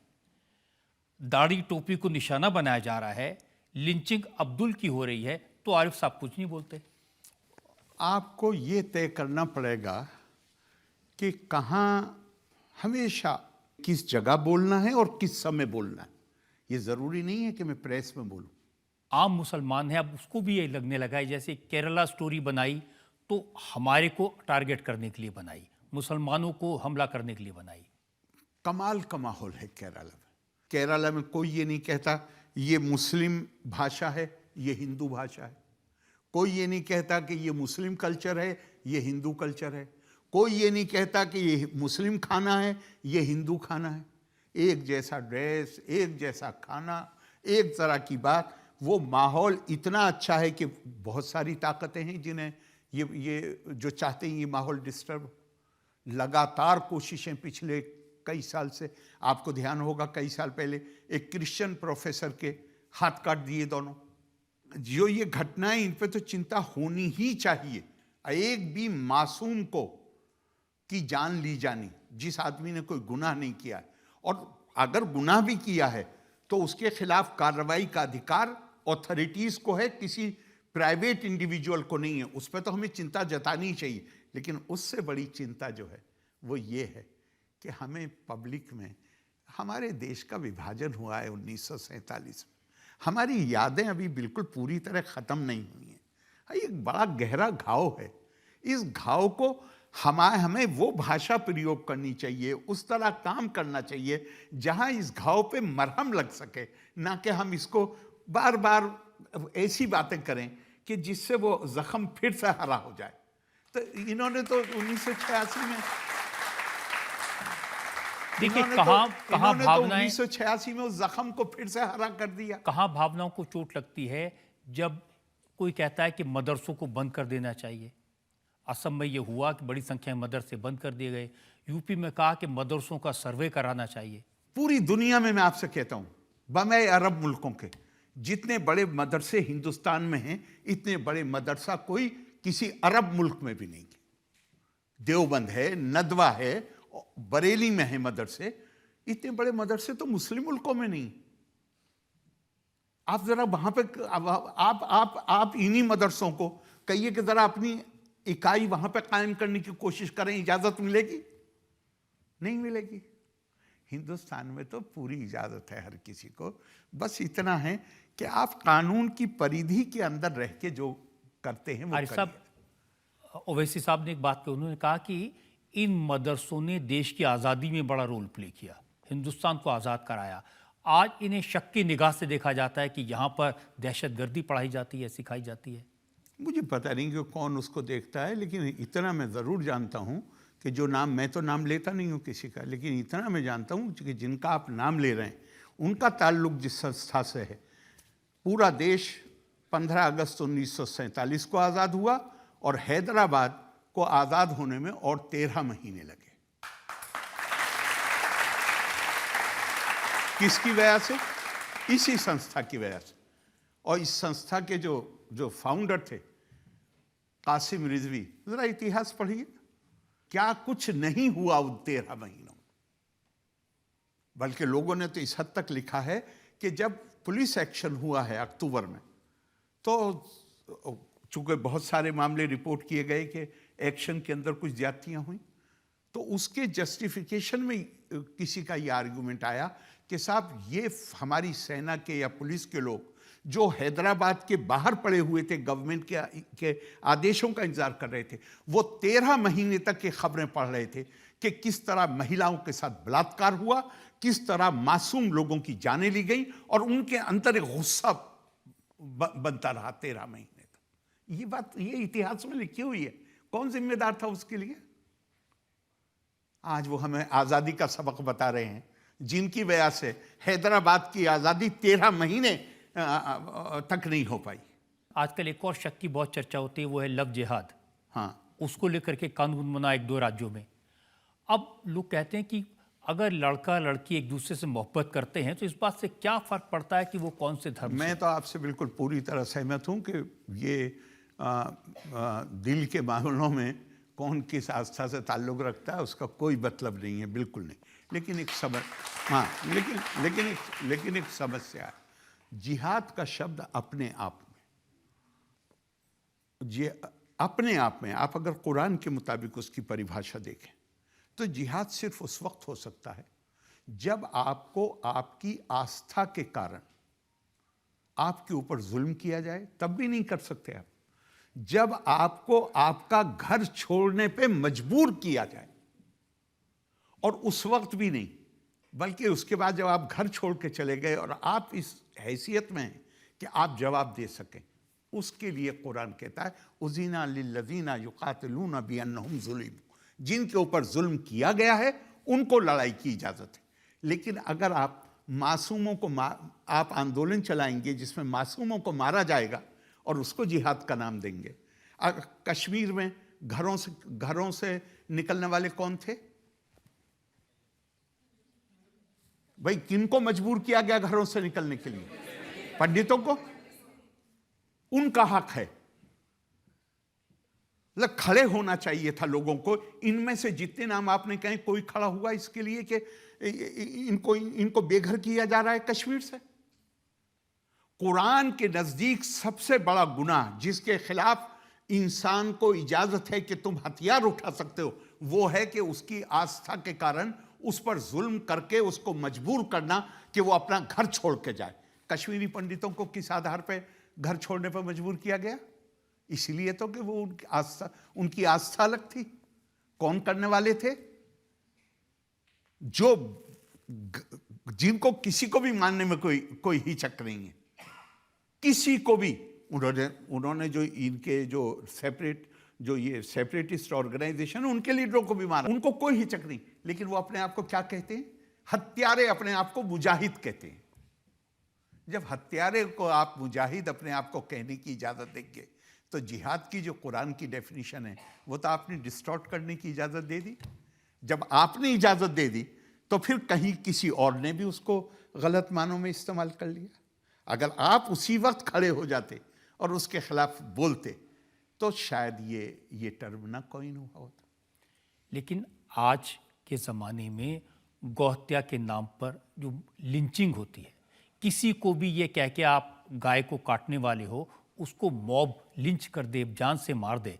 दाढ़ी टोपी को निशाना बनाया जा रहा है, लिंचिंग अब्दुल की हो रही है, तो आरिफ साहब कुछ नहीं बोलते। आपको ये तय करना पड़ेगा कि कहाँ हमेशा किस जगह बोलना है और किस समय बोलना है। ये ज़रूरी नहीं है कि मैं प्रेस में बोलूं। आम मुसलमान है, अब उसको भी ये लगने लगा है जैसे केरला स्टोरी बनाई तो हमारे को टारगेट करने के लिए बनाई, मुसलमानों को हमला करने के लिए बनाई। कमाल का माहौल है केरला में। केरला में कोई ये नहीं कहता ये मुस्लिम भाषा है, ये हिंदू भाषा है। कोई ये नहीं कहता कि ये मुस्लिम कल्चर है, ये हिंदू कल्चर है। कोई ये नहीं कहता कि ये मुस्लिम खाना है, ये हिंदू खाना है। एक जैसा ड्रेस, एक जैसा खाना, एक तरह की बात। वो माहौल इतना अच्छा है कि बहुत सारी ताकतें हैं जिन्हें ये जो चाहते हैं ये माहौल डिस्टर्ब। लगातार कोशिशें पिछले कई साल से, आपको ध्यान होगा कई साल पहले एक क्रिश्चियन प्रोफेसर के हाथ काट दिए दोनों। जो ये घटनाएं, इन पे तो चिंता होनी ही चाहिए। एक भी मासूम को की जान ली जानी, जिस आदमी ने कोई गुनाह नहीं किया है, और अगर गुनाह भी किया है तो उसके खिलाफ कार्रवाई का अधिकार ऑथोरिटीज को है, किसी प्राइवेट इंडिविजुअल को नहीं है। उस पर तो हमें चिंता जतानी चाहिए। लेकिन उससे बड़ी चिंता जो है वो ये है कि हमें पब्लिक में, हमारे देश का विभाजन हुआ है 1947 में, हमारी यादें अभी बिल्कुल पूरी तरह ख़त्म नहीं हुई हैं। एक बड़ा गहरा घाव है। इस घाव को हमें वो भाषा प्रयोग करनी चाहिए, उस तरह काम करना चाहिए जहां इस घाव पे मरहम लग सके, ना कि हम इसको बार बार ऐसी बातें करें कि जिससे वो जख्म फिर से हरा हो जाए। तो इन्होंने तो 1986 में, देखिए कहाँ भावनाएं, 1986 में उस जख्म को फिर से हरा कर दिया। कहाँ भावनाओं को चोट लगती है जब कोई कहता है कि मदरसों को बंद कर देना चाहिए। असम में ये हुआ कि बड़ी संख्या में मदरसे बंद कर दिए गए। यूपी में कहा कि मदरसों का सर्वे कराना चाहिए। पूरी दुनिया में मैं आपसे कहता हूँ, बमे अरब मुल्कों के जितने बड़े मदरसे हिंदुस्तान में हैं, इतने बड़े मदरसा कोई किसी अरब मुल्क में भी नहीं। देवबंद है, नदवा है, बरेली में है मदरसे। इतने बड़े मदरसे तो मुस्लिम मुल्कों में नहीं। आप जरा वहां पे आप इन्हीं मदरसों को कहिए कि जरा अपनी इकाई वहां पे कायम करने की कोशिश करें, इजाजत मिलेगी? नहीं मिलेगी। हिंदुस्तान में तो पूरी इजाजत है हर किसी को। बस इतना है कि आप कानून की परिधि के अंदर रह के जो करते हैं वो आरिफ साहब, ओवैसी साहब ने एक बात कही, उन्होंने कहा कि इन मदरसों ने देश की आज़ादी में बड़ा रोल प्ले किया, हिंदुस्तान को आज़ाद कराया। आज इन्हें शक की निगाह से देखा जाता है कि यहाँ पर दहशतगर्दी पढ़ाई जाती है, सिखाई जाती है। मुझे पता नहीं कि कौन उसको देखता है, लेकिन इतना मैं ज़रूर जानता हूँ कि जो नाम, मैं तो नाम लेता नहीं हूँ किसी का, लेकिन इतना मैं जानता हूँ कि जिनका आप नाम ले रहे हैं उनका ताल्लुक जिस संस्था से है। पूरा देश 15 अगस्त 1947 को आज़ाद हुआ और हैदराबाद को आज़ाद होने में और 13 महीने लगे। किसकी वजह से? इसी संस्था की वजह से। और इस संस्था के जो फाउंडर थे कासिम रिजवी, जरा इतिहास पढ़िए, क्या कुछ नहीं हुआ उन 13 महीनों। बल्कि लोगों ने तो इस हद तक लिखा है कि जब पुलिस एक्शन हुआ है अक्टूबर में, तो चूंकि बहुत सारे मामले रिपोर्ट किए गए कि एक्शन के अंदर कुछ ज्यादतियां हुई, तो उसके जस्टिफिकेशन में किसी का ये आर्गुमेंट आया कि साहब ये हमारी सेना के या पुलिस के लोग जो हैदराबाद के बाहर पड़े हुए थे, गवर्नमेंट के आदेशों का इंतजार कर रहे थे, वो 13 महीने तक ये खबरें पढ़ रहे थे कि किस तरह महिलाओं के साथ बलात्कार हुआ, किस तरह मासूम लोगों की जानें ली गई, और उनके अंदर एक गुस्सा बनता रहा 13 महीने तक। ये बात ये इतिहास में लिखी हुई है। कौन जिम्मेदार था उसके लिए? आज वो हमें आजादी का सबक बता रहे हैं, जिनकी वजह से हैदराबाद की आजादी 13 महीने तक नहीं हो पाई। आजकल एक और शक की बहुत चर्चा होती है, वो है लव जिहाद। हाँ, उसको लेकर के कानून बना 1-2 राज्यों में। अब लोग कहते हैं कि अगर लड़का लड़की एक दूसरे से मोहब्बत करते हैं तो इस बात से क्या फर्क पड़ता है कि वो कौन से धर्म मैं तो आपसे बिल्कुल पूरी तरह सहमत हूं कि ये दिल के मामलों में कौन किस आस्था से ताल्लुक़ रखता है उसका कोई मतलब नहीं है, बिल्कुल नहीं। लेकिन एक लेकिन एक समस्या है। जिहाद का शब्द अपने आप में आप अगर कुरान के मुताबिक उसकी परिभाषा देखें तो जिहाद सिर्फ उस वक्त हो सकता है जब आपको आपकी आस्था के कारण आपके ऊपर जुल्म किया जाए, तब भी नहीं कर सकते आप। जब आपको आपका घर छोड़ने पे मजबूर किया जाए, और उस वक्त भी नहीं, बल्कि उसके बाद जब आप घर छोड़ के चले गए और आप इस हैसियत में हैं कि आप जवाब दे सकें, उसके लिए कुरान कहता है उज़ीना लिल्लज़ीना युक़ातिलूना बिअन्नहुम ज़ुलिमू, जिनके ऊपर जुल्म किया गया है उनको लड़ाई की इजाज़त है। लेकिन अगर आप मासूमों को आप आंदोलन चलाएंगे जिसमें मासूमों को मारा जाएगा और उसको जिहाद का नाम देंगे। कश्मीर में घरों से निकलने वाले कौन थे भाई? किनको मजबूर किया गया घरों से निकलने के लिए? पंडितों को। उनका हक है, मतलब खड़े होना चाहिए था लोगों को। इनमें से जितने नाम आपने कहे, कोई खड़ा हुआ इसके लिए कि इनको बेघर किया जा रहा है कश्मीर से? कुरान के नजदीक सबसे बड़ा गुनाह जिसके खिलाफ इंसान को इजाजत है कि तुम हथियार उठा सकते हो, वो है कि उसकी आस्था के कारण उस पर जुल्म करके उसको मजबूर करना कि वो अपना घर छोड़ के जाए। कश्मीरी पंडितों को किस आधार पे घर छोड़ने पर मजबूर किया गया? इसलिए तो कि वो उनकी आस्था अलग थी। कौन करने वाले थे? जिनको किसी को भी मानने में कोई हिचक नहीं है, किसी को भी। उन्होंने जो इनके ये सेपरेटिस्ट ऑर्गेनाइजेशन, उनके लीडरों को भी मारा, उनको कोई हिचक नहीं। लेकिन वो अपने आप को क्या कहते हैं? हत्यारे अपने आप को मुजाहिद कहते हैं। जब हत्यारे को आप मुजाहिद अपने आप को कहने की इजाजत देंगे तो जिहाद की जो कुरान की डेफिनेशन है वो तो आपने डिस्टॉर्ट करने की इजाजत दे दी। जब आपने इजाजत दे दी तो फिर कहीं किसी और ने भी उसको गलत मानों में इस्तेमाल कर लिया। अगर आप उसी वक्त खड़े हो जाते और उसके खिलाफ बोलते तो शायद ये टर्म ना कॉइन हुआ होता। लेकिन आज के ज़माने में गौहत्या के नाम पर जो लिंचिंग होती है, किसी को भी ये कह के आप गाय को काटने वाले हो, उसको मॉब लिंच कर दे, जान से मार दे,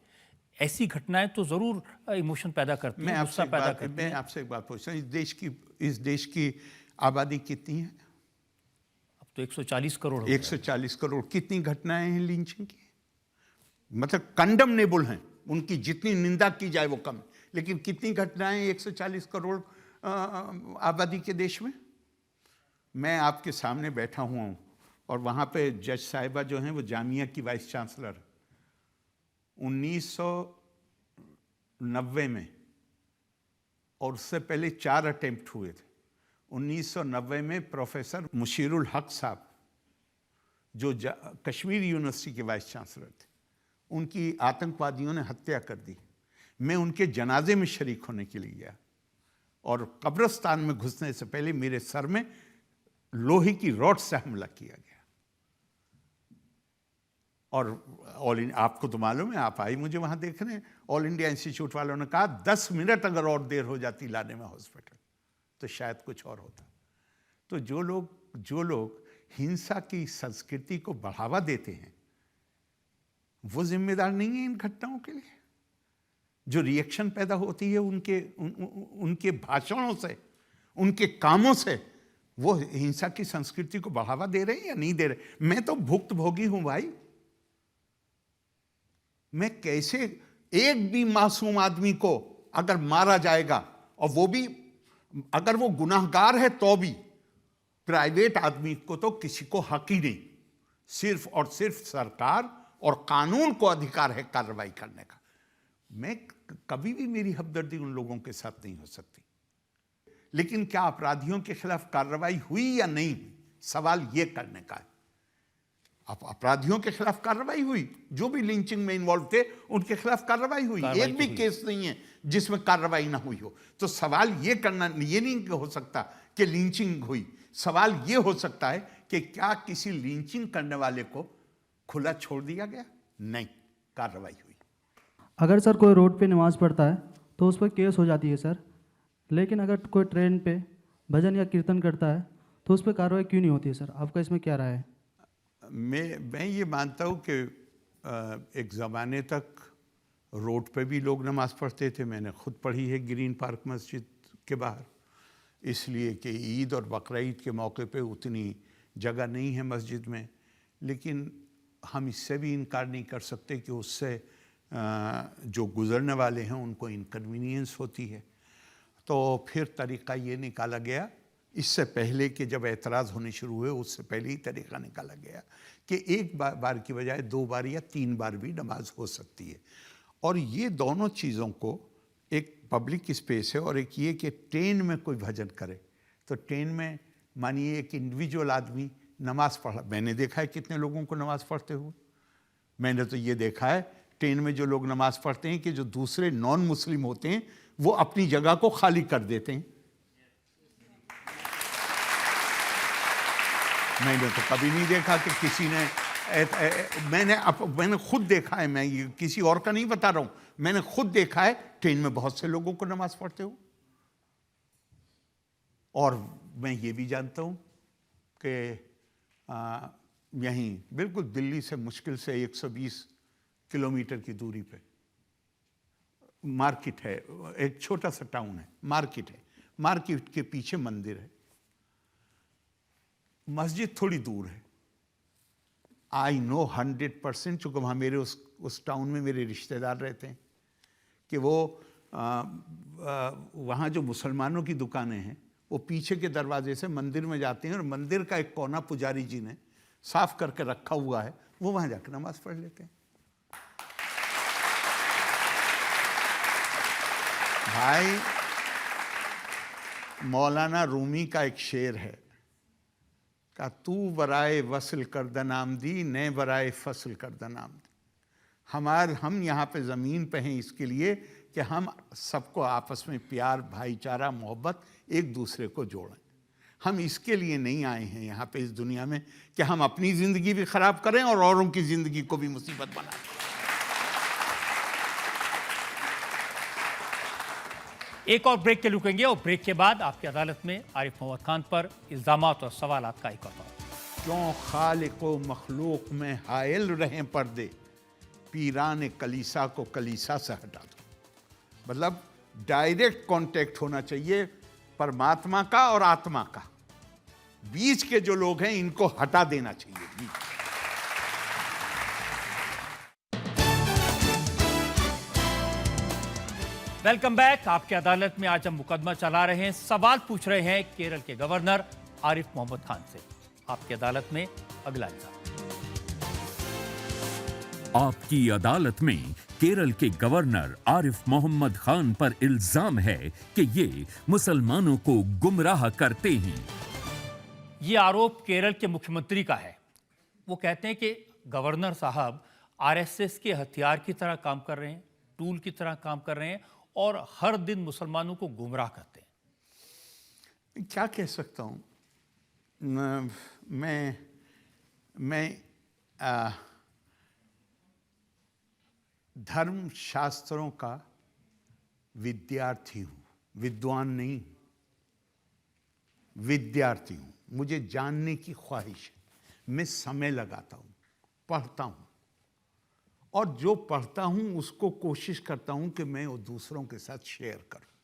ऐसी घटनाएं तो ज़रूर इमोशन पैदा करती हैं, गुस्सा पैदा करती हैं। मैं आपसे एक बात पूछता हूँ, इस देश की आबादी कितनी है? अब तो 140 करोड़ हो 140 करोड़। कितनी घटनाएं हैं लिंचिंग की? मतलब कंडमनेबल हैं, उनकी जितनी निंदा की जाए वो कम है। लेकिन कितनी घटनाएं 140 करोड़ आबादी के देश में? मैं आपके सामने बैठा हुआ हूँ और वहाँ पे जज साहिबा जो हैं वो जामिया की वाइस चांसलर 1990 में, और उससे पहले 4 अटेम्प्ट हुए थे। 1990 में प्रोफेसर मुशीरुल हक साहब जो कश्मीर यूनिवर्सिटी के वाइस चांसलर थे, उनकी आतंकवादियों ने हत्या कर दी। मैं उनके जनाजे में शरीक होने के लिए गया और कब्रिस्तान में घुसने से पहले मेरे सर में लोहे की रॉड से हमला किया गया। और आपको तो मालूम है, आप आई मुझे वहां देखने, ऑल इंडिया इंस्टीट्यूट वालों ने कहा 10 मिनट अगर और देर हो जाती लाने में हॉस्पिटल तो शायद कुछ और होता। तो जो लोग हिंसा की संस्कृति को बढ़ावा देते हैं वो जिम्मेदार नहीं है इन घटनाओं के लिए। जो रिएक्शन पैदा होती है उनके भाषणों से, उनके कामों से, वो हिंसा की संस्कृति को बढ़ावा दे रहे हैं या नहीं दे रहे। मैं तो भुक्तभोगी हूं भाई। मैं कैसे एक भी मासूम आदमी को अगर मारा जाएगा, और वो भी अगर वो गुनाहगार है तो भी, प्राइवेट आदमी को तो किसी को हक ही नहीं, सिर्फ और सिर्फ सरकार और कानून को अधिकार है कार्रवाई करने का। मैं कभी भी मेरी हमदर्दी उन लोगों के साथ नहीं हो सकती। लेकिन क्या अपराधियों के खिलाफ कार्रवाई हुई या नहीं, सवाल यह करने का है। अब अपराधियों के खिलाफ कार्रवाई हुई, जो भी लिंचिंग में इन्वॉल्व थे उनके खिलाफ कार्रवाई हुई। एक भी केस नहीं है जिसमें कार्रवाई ना हुई हो। तो सवाल ये करना, ये नहीं हो सकता कि लिंचिंग हुई। सवाल ये हो सकता है कि क्या किसी लिंचिंग करने वाले को खुला छोड़ दिया गया? नहीं, कार्रवाई हुई। अगर सर कोई रोड पे नमाज पढ़ता है तो उस पर केस हो जाती है सर, लेकिन अगर कोई ट्रेन पे भजन या कीर्तन करता है तो उस पर कार्रवाई क्यों नहीं होती है सर? आपका इसमें क्या राय है? मैं ये मानता हूँ कि एक ज़माने तक रोड पे भी लोग नमाज़ पढ़ते थे। मैंने खुद पढ़ी है ग्रीन पार्क मस्जिद के बाहर, इसलिए कि ईद और बकरीद के मौके पे उतनी जगह नहीं है मस्जिद में। लेकिन हम इससे भी इनकार नहीं कर सकते कि उससे जो गुज़रने वाले हैं उनको इनकन्वीनियंस होती है। तो फिर तरीक़ा ये निकाला गया, इससे पहले कि जब एतराज़ होने शुरू हुए उससे पहले ही तरीक़ा निकाला गया कि एक बार की बजाय 2 बार या 3 बार भी नमाज हो सकती है। और ये दोनों चीज़ों को, एक पब्लिक स्पेस है और एक ये कि ट्रेन में कोई भजन करे, तो ट्रेन में मानिए एक इंडिविजुअल आदमी नमाज पढ़ा, मैंने देखा है कितने लोगों को नमाज पढ़ते हुए। मैंने तो ये देखा है ट्रेन में जो लोग नमाज पढ़ते हैं कि जो दूसरे नॉन मुस्लिम होते हैं वो अपनी जगह को खाली कर देते हैं। मैंने तो कभी नहीं देखा कि किसी ने मैंने खुद देखा है, मैं ये किसी और का नहीं बता रहा हूं, मैंने खुद देखा है ट्रेन में बहुत से लोगों को नमाज पढ़ते हो। और मैं ये भी जानता हूं कि यहीं बिल्कुल दिल्ली से मुश्किल से 120 किलोमीटर की दूरी पे मार्केट है, एक छोटा सा टाउन है, मार्केट है, मार्केट के पीछे मंदिर है, मस्जिद थोड़ी दूर है। आई नो 100%, चूँकि वहाँ मेरे उस टाउन में मेरे रिश्तेदार रहते हैं, कि वो वहाँ जो मुसलमानों की दुकानें हैं वो पीछे के दरवाजे से मंदिर में जाते हैं और मंदिर का एक कोना पुजारी जी ने साफ करके रखा हुआ है, वो वहाँ जाकर नमाज पढ़ लेते हैं। भाई, मौलाना रूमी का एक शेर है का तू बराए वसल करदन आमदी ने बराए फसल करदन आमदी। हम यहाँ पे ज़मीन पे हैं इसके लिए कि हम सबको आपस में प्यार, भाईचारा, मोहब्बत, एक दूसरे को जोड़ें। हम इसके लिए नहीं आए हैं यहाँ पे इस दुनिया में कि हम अपनी ज़िंदगी भी ख़राब करें और औरों की ज़िंदगी को भी मुसीबत बनाएं। एक और ब्रेक के रुकेंगे और ब्रेक के बाद आपकी अदालत में आरिफ मोहम्मद खान पर इल्जामात और सवालात का एक और दौर। क्यों खालिको मखलूक में हायल रहें पर्दे, पीरान कलीसा को कलीसा से हटा दो। मतलब डायरेक्ट कांटेक्ट होना चाहिए परमात्मा का और आत्मा का, बीच के जो लोग हैं इनको हटा देना चाहिए। Welcome back. आपकी अदालत में आज हम मुकदमा चला रहे हैं, सवाल पूछ रहे हैं केरल के गवर्नर आरिफ मोहम्मद खान से। आपकी अदालत में अगला इल्जाम। आपकी अदालत में केरल के गवर्नर आरिफ मोहम्मद खान पर इल्जाम है कि ये मुसलमानों को गुमराह करते हैं। ये आरोप केरल के मुख्यमंत्री का है। वो कहते हैं कि गवर्नर साहब आरएसएस के हथियार की तरह काम कर रहे हैं, टूल की तरह काम कर रहे हैं और हर दिन मुसलमानों को गुमराह करते हैं। क्या कह सकता हूँ मैं धर्म शास्त्रों का विद्यार्थी हूँ, विद्वान नहीं, विद्यार्थी हूँ। मुझे जानने की ख्वाहिश है। मैं समय लगाता हूँ, पढ़ता हूँ और जो पढ़ता हूँ उसको कोशिश करता हूँ कि मैं वो दूसरों के साथ शेयर करूँ।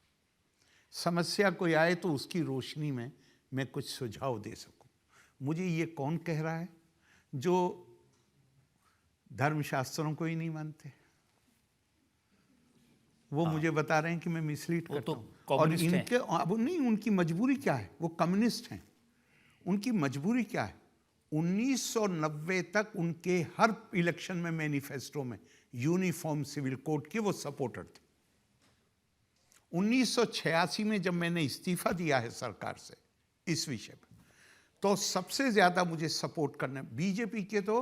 समस्या कोई आए तो उसकी रोशनी में मैं कुछ सुझाव दे सकूँ। मुझे ये कौन कह रहा है जो धर्मशास्त्रों को ही नहीं मानते? वो मुझे बता रहे हैं कि मैं मिसलीड करता हूँ। और इनके अब नहीं, उनकी मजबूरी क्या है? वो कम्युनिस्ट हैं। उनकी मजबूरी क्या है? 1990 तक उनके हर इलेक्शन में मैनिफेस्टो में यूनिफॉर्म सिविल कोड के वो सपोर्टर थे। 1986 में जब मैंने इस्तीफा दिया है सरकार से इस विषय पर, तो सबसे ज्यादा मुझे सपोर्ट करने बीजेपी के तो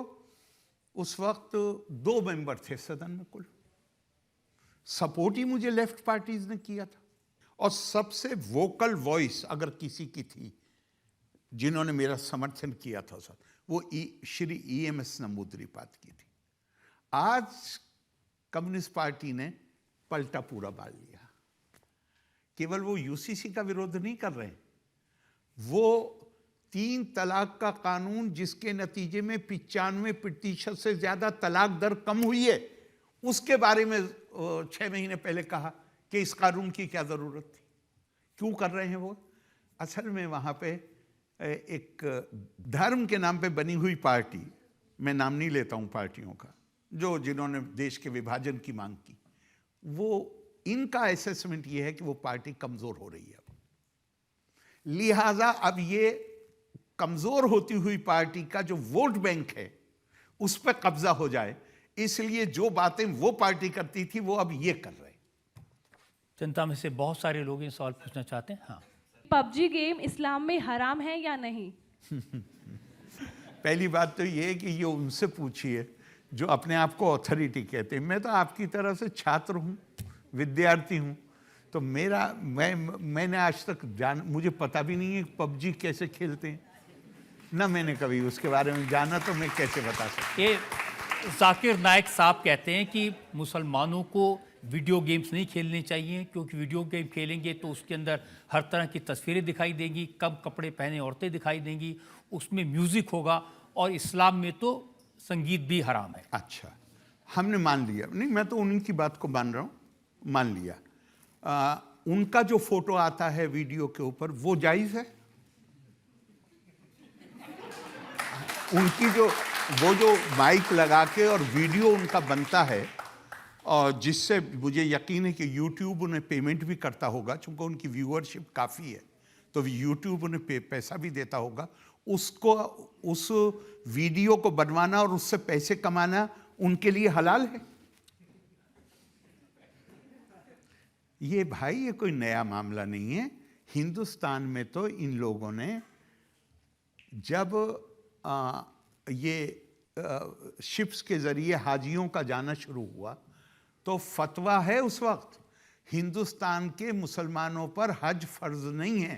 उस वक्त 2 मेंबर थे सदन में कुल। सपोर्ट ही मुझे लेफ्ट पार्टीज ने किया था। और सबसे वोकल वॉइस अगर किसी की थी जिन्होंने मेरा समर्थन किया था सर, वो श्री EMS नंबूदरीपाद की थी। आज कम्युनिस्ट पार्टी ने पलटा पूरा बाल लिया। केवल वो UCC का विरोध नहीं कर रहे, वो 3 तलाक का कानून जिसके नतीजे में 95% से ज्यादा तलाक दर कम हुई है, उसके बारे में 6 महीने पहले कहा कि इस कानून की क्या जरूरत थी। क्यों कर रहे हैं वो? असल में वहां पे एक धर्म के नाम पे बनी हुई पार्टी, मैं नाम नहीं लेता हूं पार्टियों का, जिन्होंने देश के विभाजन की मांग की, वो इनका असेसमेंट ये है कि वो पार्टी कमजोर हो रही है। लिहाजा अब ये कमजोर होती हुई पार्टी का जो वोट बैंक है उस पर कब्जा हो जाए, इसलिए जो बातें वो पार्टी करती थी वो अब ये कर रहे हैं। जनता में से बहुत सारे लोग ये सवाल पूछना चाहते हैं। हाँ, पबजी गेम इस्लाम में हराम है या नहीं? पहली बात तो ये है कि ये उनसे पूछिए जो अपने आप को अथॉरिटी कहते हैं। मैं तो आपकी तरह से छात्र हूँ, विद्यार्थी हूँ, तो मैंने आज तक मुझे पता भी नहीं है पबजी कैसे खेलते हैं, ना मैंने कभी उसके बारे में जाना, तो मैं कैसे बता सकता। ये जाकिर नायक साहब कहते हैं कि मुसलमानों को वीडियो गेम्स नहीं खेलने चाहिए, क्योंकि वीडियो गेम खेलेंगे तो उसके अंदर हर तरह की तस्वीरें दिखाई देंगी, कम कपड़े पहने औरतें दिखाई देंगी, उसमें म्यूजिक होगा, और इस्लाम में तो संगीत भी हराम है। अच्छा, हमने मान लिया। नहीं, मैं तो उनकी बात को मान रहा हूँ, मान लिया। उनका जो फोटो आता है वीडियो के ऊपर वो जायज है? उनकी वो जो माइक लगा के और वीडियो उनका बनता है, और जिससे मुझे यकीन है कि YouTube उन्हें पेमेंट भी करता होगा, चूंकि उनकी व्यूअरशिप काफ़ी है, तो YouTube उन्हें पैसा भी देता होगा। उसको, उस वीडियो को बनवाना और उससे पैसे कमाना उनके लिए हलाल है। ये भाई, ये कोई नया मामला नहीं है। हिंदुस्तान में तो इन लोगों ने जब ये शिप्स के जरिए हाजियों का जाना शुरू हुआ, तो फतवा है उस वक्त हिंदुस्तान के मुसलमानों पर हज फर्ज नहीं है,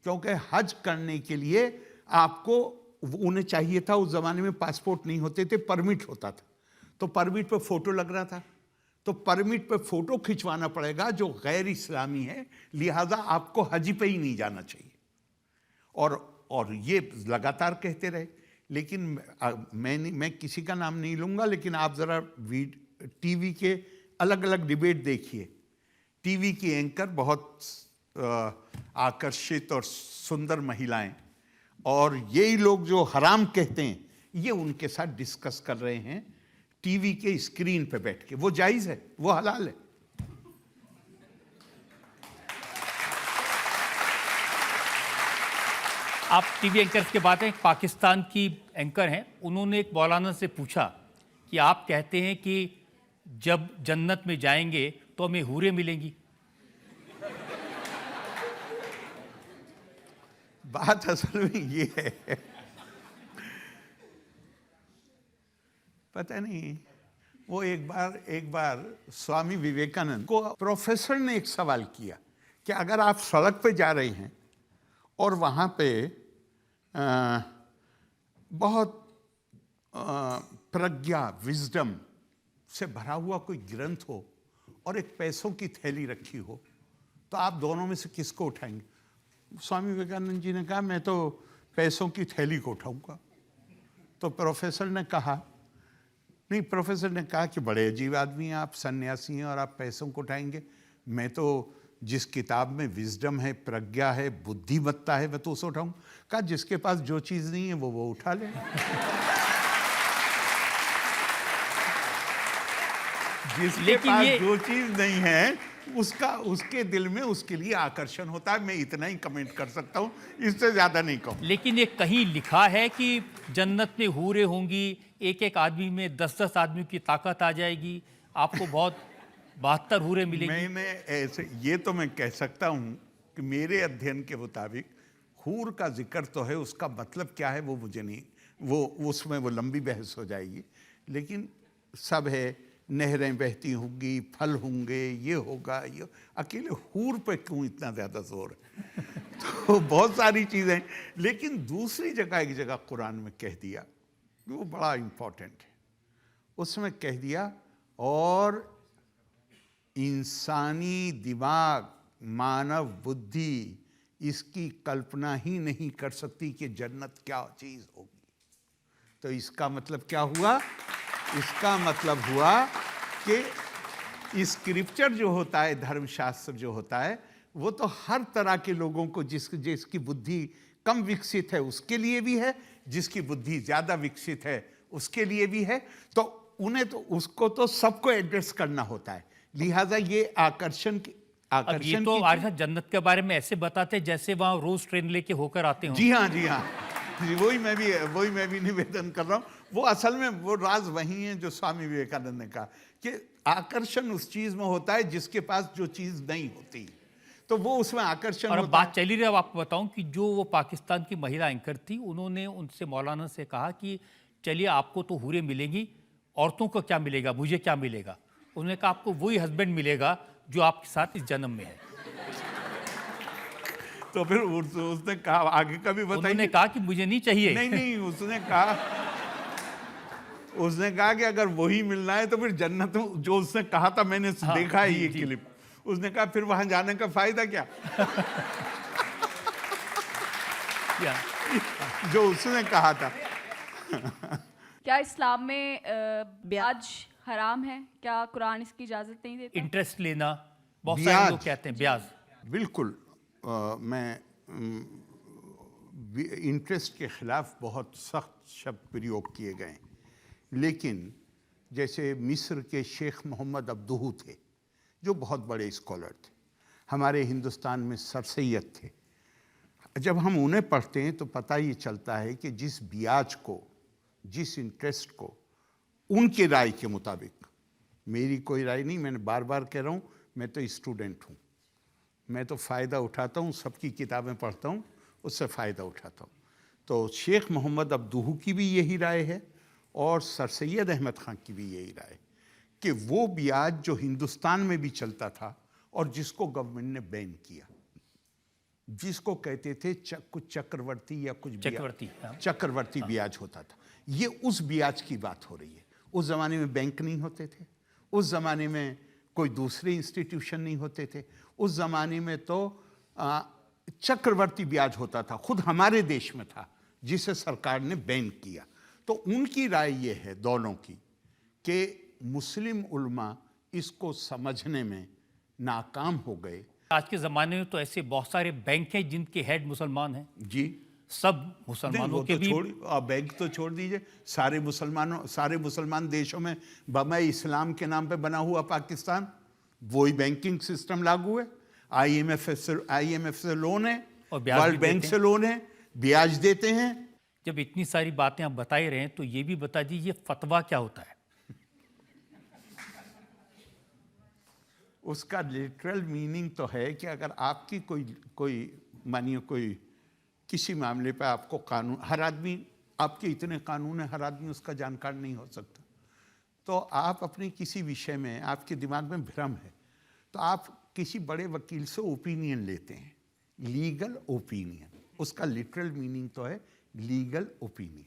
क्योंकि हज करने के लिए आपको, उन्हें चाहिए था, उस जमाने में पासपोर्ट नहीं होते थे, परमिट होता था, तो परमिट पे फोटो लग रहा था, तो परमिट पे फोटो खिंचवाना पड़ेगा जो गैर इस्लामी है, लिहाजा आपको हज पे ही नहीं जाना चाहिए। और ये लगातार कहते रहे। लेकिन मैं किसी का नाम नहीं लूंगा, लेकिन आप जरा टीवी के अलग अलग डिबेट देखिए। टीवी की एंकर बहुत आकर्षित और सुंदर महिलाएं, और यही लोग जो हराम कहते हैं, ये उनके साथ डिस्कस कर रहे हैं टीवी के स्क्रीन पे बैठ के। वो जायज है, वो हलाल है। आप टीवी एंकर्स के बात है, पाकिस्तान की एंकर हैं, उन्होंने एक मौलाना से पूछा कि आप कहते हैं कि जब जन्नत में जाएंगे तो हमें हूरें मिलेंगी। बात असल में ये है, पता नहीं, वो एक बार स्वामी विवेकानंद को प्रोफेसर ने एक सवाल किया कि अगर आप सड़क पे जा रहे हैं और वहाँ पे बहुत प्रज्ञा, विजडम से भरा हुआ कोई ग्रंथ हो और एक पैसों की थैली रखी हो, तो आप दोनों में से किसको उठाएंगे? स्वामी विवेकानंद जी ने कहा, मैं तो पैसों की थैली को उठाऊंगा। तो प्रोफेसर ने कहा, नहीं, प्रोफेसर ने कहा कि बड़े अजीब आदमी हैं आप, सन्यासी हैं और आप पैसों को उठाएंगे। मैं तो जिस किताब में विजडम है, प्रज्ञा है, बुद्धिमत्ता है, मैं तो उसे उठाऊं। कहा जिसके पास जो चीज नहीं है वो उठा ले। जिसके पास जो चीज नहीं है उसके दिल में उसके लिए आकर्षण होता है। मैं इतना ही कमेंट कर सकता हूँ, इससे ज्यादा नहीं कहूँ। लेकिन ये कहीं लिखा है कि जन्नत में हूरें होंगी, एक एक आदमी में 10-10 आदमी की ताकत आ जाएगी, आपको बहुत 72 हूरें मिलेंगी? मैंने ऐसे, ये तो मैं कह सकता हूँ कि मेरे अध्ययन के मुताबिक हूर का जिक्र तो है, उसका मतलब क्या है वो मुझे नहीं, वो उसमें वो लंबी बहस हो जाएगी। लेकिन सब है, नहरें बहती होंगी, फल होंगे, ये होगा, ये, अकेले हूर पे क्यों इतना ज़्यादा जोर है? तो बहुत सारी चीज़ें। लेकिन दूसरी जगह, एक जगह कुरान में कह दिया, वो बड़ा इम्पोर्टेंट है, उसमें कह दिया, और इंसानी दिमाग, मानव बुद्धि इसकी कल्पना ही नहीं कर सकती कि जन्नत क्या चीज़ होगी। तो इसका मतलब क्या हुआ? इसका मतलब हुआ कि स्क्रिप्चर जो होता है, धर्मशास्त्र जो होता है, वो तो हर तरह के लोगों को, जिसकी बुद्धि कम विकसित है उसके लिए भी है, जिसकी बुद्धि ज़्यादा विकसित है उसके लिए भी है। तो उन्हें तो, उसको तो सबको एड्रेस करना होता है। लिहाजा ये आकर्षण तो आरिफ जन्नत के बारे में ऐसे बताते जैसे वहाँ रोज ट्रेन लेके होकर आते हो। जी हाँ, जी हाँ, जी, वही मैं भी निवेदन कर रहा हूँ। वो असल में वो राज वही है जो स्वामी विवेकानंद ने कहा कि आकर्षण उस चीज में होता है जिसके पास जो चीज नहीं होती, तो वो उसमें आकर्षण और होता अब बात है। चली रही, अब आपको बताऊं कि जो वो पाकिस्तान की महिला एंकर थी, उन्होंने उनसे, मौलाना से कहा कि चलिए आपको तो हूरें मिलेंगी, औरतों को क्या मिलेगा, मुझे क्या मिलेगा? उन्होंने कहा आपको वही हस्बैंड मिलेगा जो आपके साथ इस जन्म में है। तो फिर उसने कहा, आगे का भी बताइए। उन्होंने कहा कि मुझे नहीं चाहिए। नहीं, उसने कहा कि अगर वही मिलना है तो फिर जन्नत में, जो उसने कहा था, मैंने देखा है ये क्लिप, उसने कहा फिर वहां जाने का फायदा क्या? जो उसने कहा था। क्या इस्लाम में ब्याज हराम है? क्या कुरान इसकी इजाजत नहीं देता? इंटरेस्ट लेना, बहुत सारे लोग कहते हैं ब्याज। बिल्कुल, मैं इंटरेस्ट के खिलाफ बहुत सख्त शब्द प्रयोग किए गए, लेकिन जैसे मिस्र के शेख मोहम्मद अब्दुहू थे, जो बहुत बड़े स्कॉलर थे, हमारे हिंदुस्तान में सर सैयद थे। जब हम उन्हें पढ़ते हैं तो पता ही चलता है कि जिस ब्याज को, जिस इंटरेस्ट को, उनके राय के मुताबिक, मेरी कोई राय नहीं, मैंने बार बार कह रहा हूँ, मैं तो स्टूडेंट हूँ, मैं तो फ़ायदा उठाता हूँ, सबकी किताबें पढ़ता हूँ, उससे फ़ायदा उठाता हूँ। तो शेख मोहम्मद अब्दुहू की भी यही राय है और सर सैयद अहमद खान की भी यही राय कि वो ब्याज जो हिंदुस्तान में भी चलता था और जिसको गवर्नमेंट ने बैन किया, जिसको कहते थे कुछ चक्रवर्ती या कुछ चक्रवर्ती ब्याज होता था, ये उस ब्याज की बात हो रही है। उस ज़माने में बैंक नहीं होते थे, उस ज़माने में कोई दूसरे इंस्टीट्यूशन नहीं होते थे, उस ज़माने में तो चक्रवर्ती ब्याज होता था, खुद हमारे देश में था, जिसे सरकार ने बैन किया। तो उनकी राय ये है दोनों की कि मुस्लिम उल्मा इसको समझने में नाकाम हो गए। आज के ज़माने में तो ऐसे बहुत सारे बैंक हैं जिनके हेड मुसलमान हैं। जी, सब मुसलमानों के भी। बैंक तो छोड़ दीजिए, सारे मुसलमान देशों में बमे इस्लाम के नाम पे बना हुआ पाकिस्तान, वही बैंकिंग सिस्टम लागू है। IMF से लोन है, वर्ल्ड बैंक से लोन है, ब्याज देते हैं। जब इतनी सारी बातें आप बता ही रहे हैं तो ये भी बता दीजिए फतवा क्या होता है? उसका लिटरल मीनिंग तो है कि अगर आपकी कोई मानिए कोई किसी मामले पे आपको कानून, हर आदमी, आपके इतने कानून है, हर आदमी उसका जानकार नहीं हो सकता, तो आप अपने किसी विषय में, आपके दिमाग में भ्रम है, तो आप किसी बड़े वकील से ओपिनियन लेते हैं, लीगल ओपिनियन। उसका लिटरल मीनिंग तो है लीगल ओपिनियन।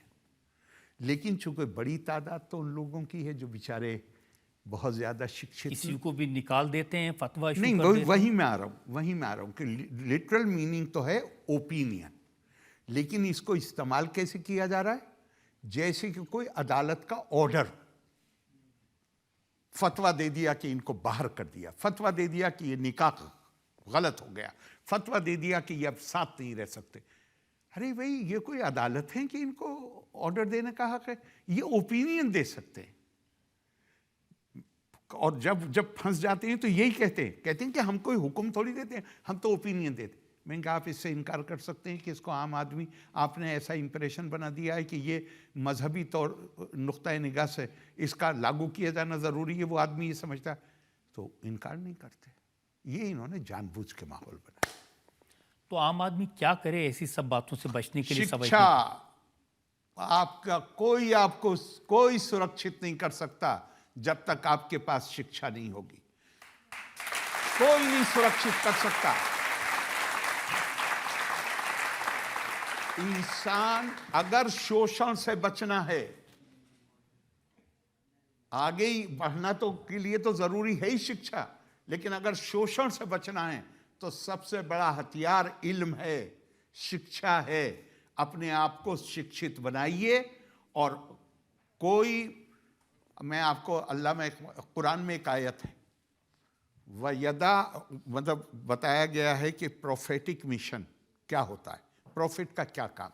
लेकिन चूंकि बड़ी तादाद तो उन लोगों की है जो बेचारे बहुत ज्यादा शिक्षित, किसी को भी निकाल देते हैं, फतवा इशू नहीं, कर देते हैं। वही मैं आ रहा हूँ कि लिटरल मीनिंग तो है ओपिनियन, लेकिन इसको इस्तेमाल कैसे किया जा रहा है? जैसे कि कोई अदालत का ऑर्डर, फतवा दे दिया कि इनको बाहर कर दिया, फतवा दे दिया कि ये निकाह गलत हो गया, फतवा दे दिया कि ये अब साथ नहीं रह सकते। अरे भाई, ये कोई अदालत है कि इनको ऑर्डर देने का हक है? ये ओपिनियन दे सकते हैं। और जब फंस जाते हैं तो यही कहते हैं कि हम कोई हुक्म थोड़ी देते हैं, हम तो ओपिनियन देते हैं। मैंने कहा आप इससे इनकार कर सकते हैं कि इसको आम आदमी, आपने ऐसा इंप्रेशन बना दिया है कि ये मजहबी तौर नुक्ता निगाह से इसका लागू किया जाना ज़रूरी है, वो आदमी ये समझता है, तो इनकार नहीं करते। ये इन्होंने जानबूझ के माहौल बनाया। तो आम आदमी क्या करे ऐसी सब बातों से बचने के लिए? शिक्षा, आपका आपको कोई सुरक्षित नहीं कर सकता जब तक आपके पास शिक्षा नहीं होगी। कोई नहीं सुरक्षित कर सकता। इंसान अगर शोषण से बचना है, आगे ही बढ़ना तो के लिए तो जरूरी है ही शिक्षा, लेकिन अगर शोषण से बचना है तो सबसे बड़ा हथियार इल्म है, शिक्षा है। अपने आप को शिक्षित बनाइए। और कोई, मैं आपको अल्लाह में, कुरान में एक आयत है, वयदा, मतलब बताया गया है कि प्रोफेटिक मिशन क्या होता है, प्रॉफिट का क्या काम।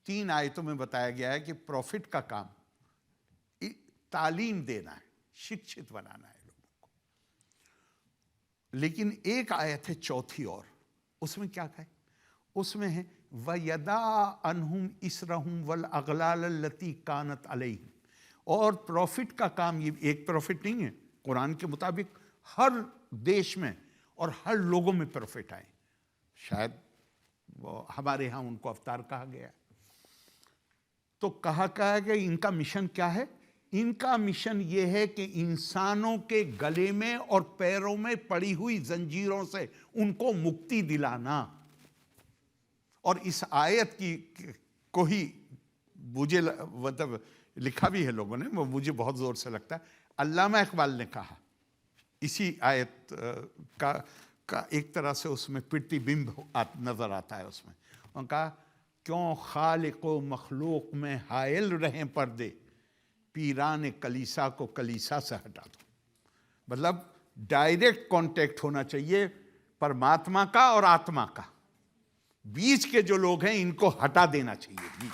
3 आयतों में बताया गया है कि प्रॉफिट का काम तालीम देना है, शिक्षित बनाना है लोगों को। लेकिन एक आयत है चौथी, और उसमें क्या कहे? उसमें है वयदा अनहुम इसरहुम वल अगलाल लती कानत अलैहिम। और प्रॉफिट का काम, ये एक प्रॉफिट नहीं है, कुरान के मुताबिक हर देश में और हर लोगों में प्रॉफिट आए। शायद हमारे यहाँ उनको अवतार कहा गया। तो कहा गया इनका मिशन क्या है? इनका मिशन ये है कि इंसानों के गले में और पैरों में पड़ी हुई जंजीरों से उनको मुक्ति दिलाना। और इस आयत को ही मुझे, मतलब लिखा भी है लोगों ने, वो मुझे बहुत जोर से लगता है, अल्लामा इकबाल ने कहा, इसी आयत का एक तरह से उसमें प्रतिबिंब नजर आता है। उसमें उन्होंने कहा, क्यों खालिको मखलूक में हायल रहें पर्दे, पीरान कलीसा को कलीसा से हटा दो। मतलब डायरेक्ट कांटेक्ट होना चाहिए परमात्मा का और आत्मा का। बीच के जो लोग हैं इनको हटा देना चाहिए।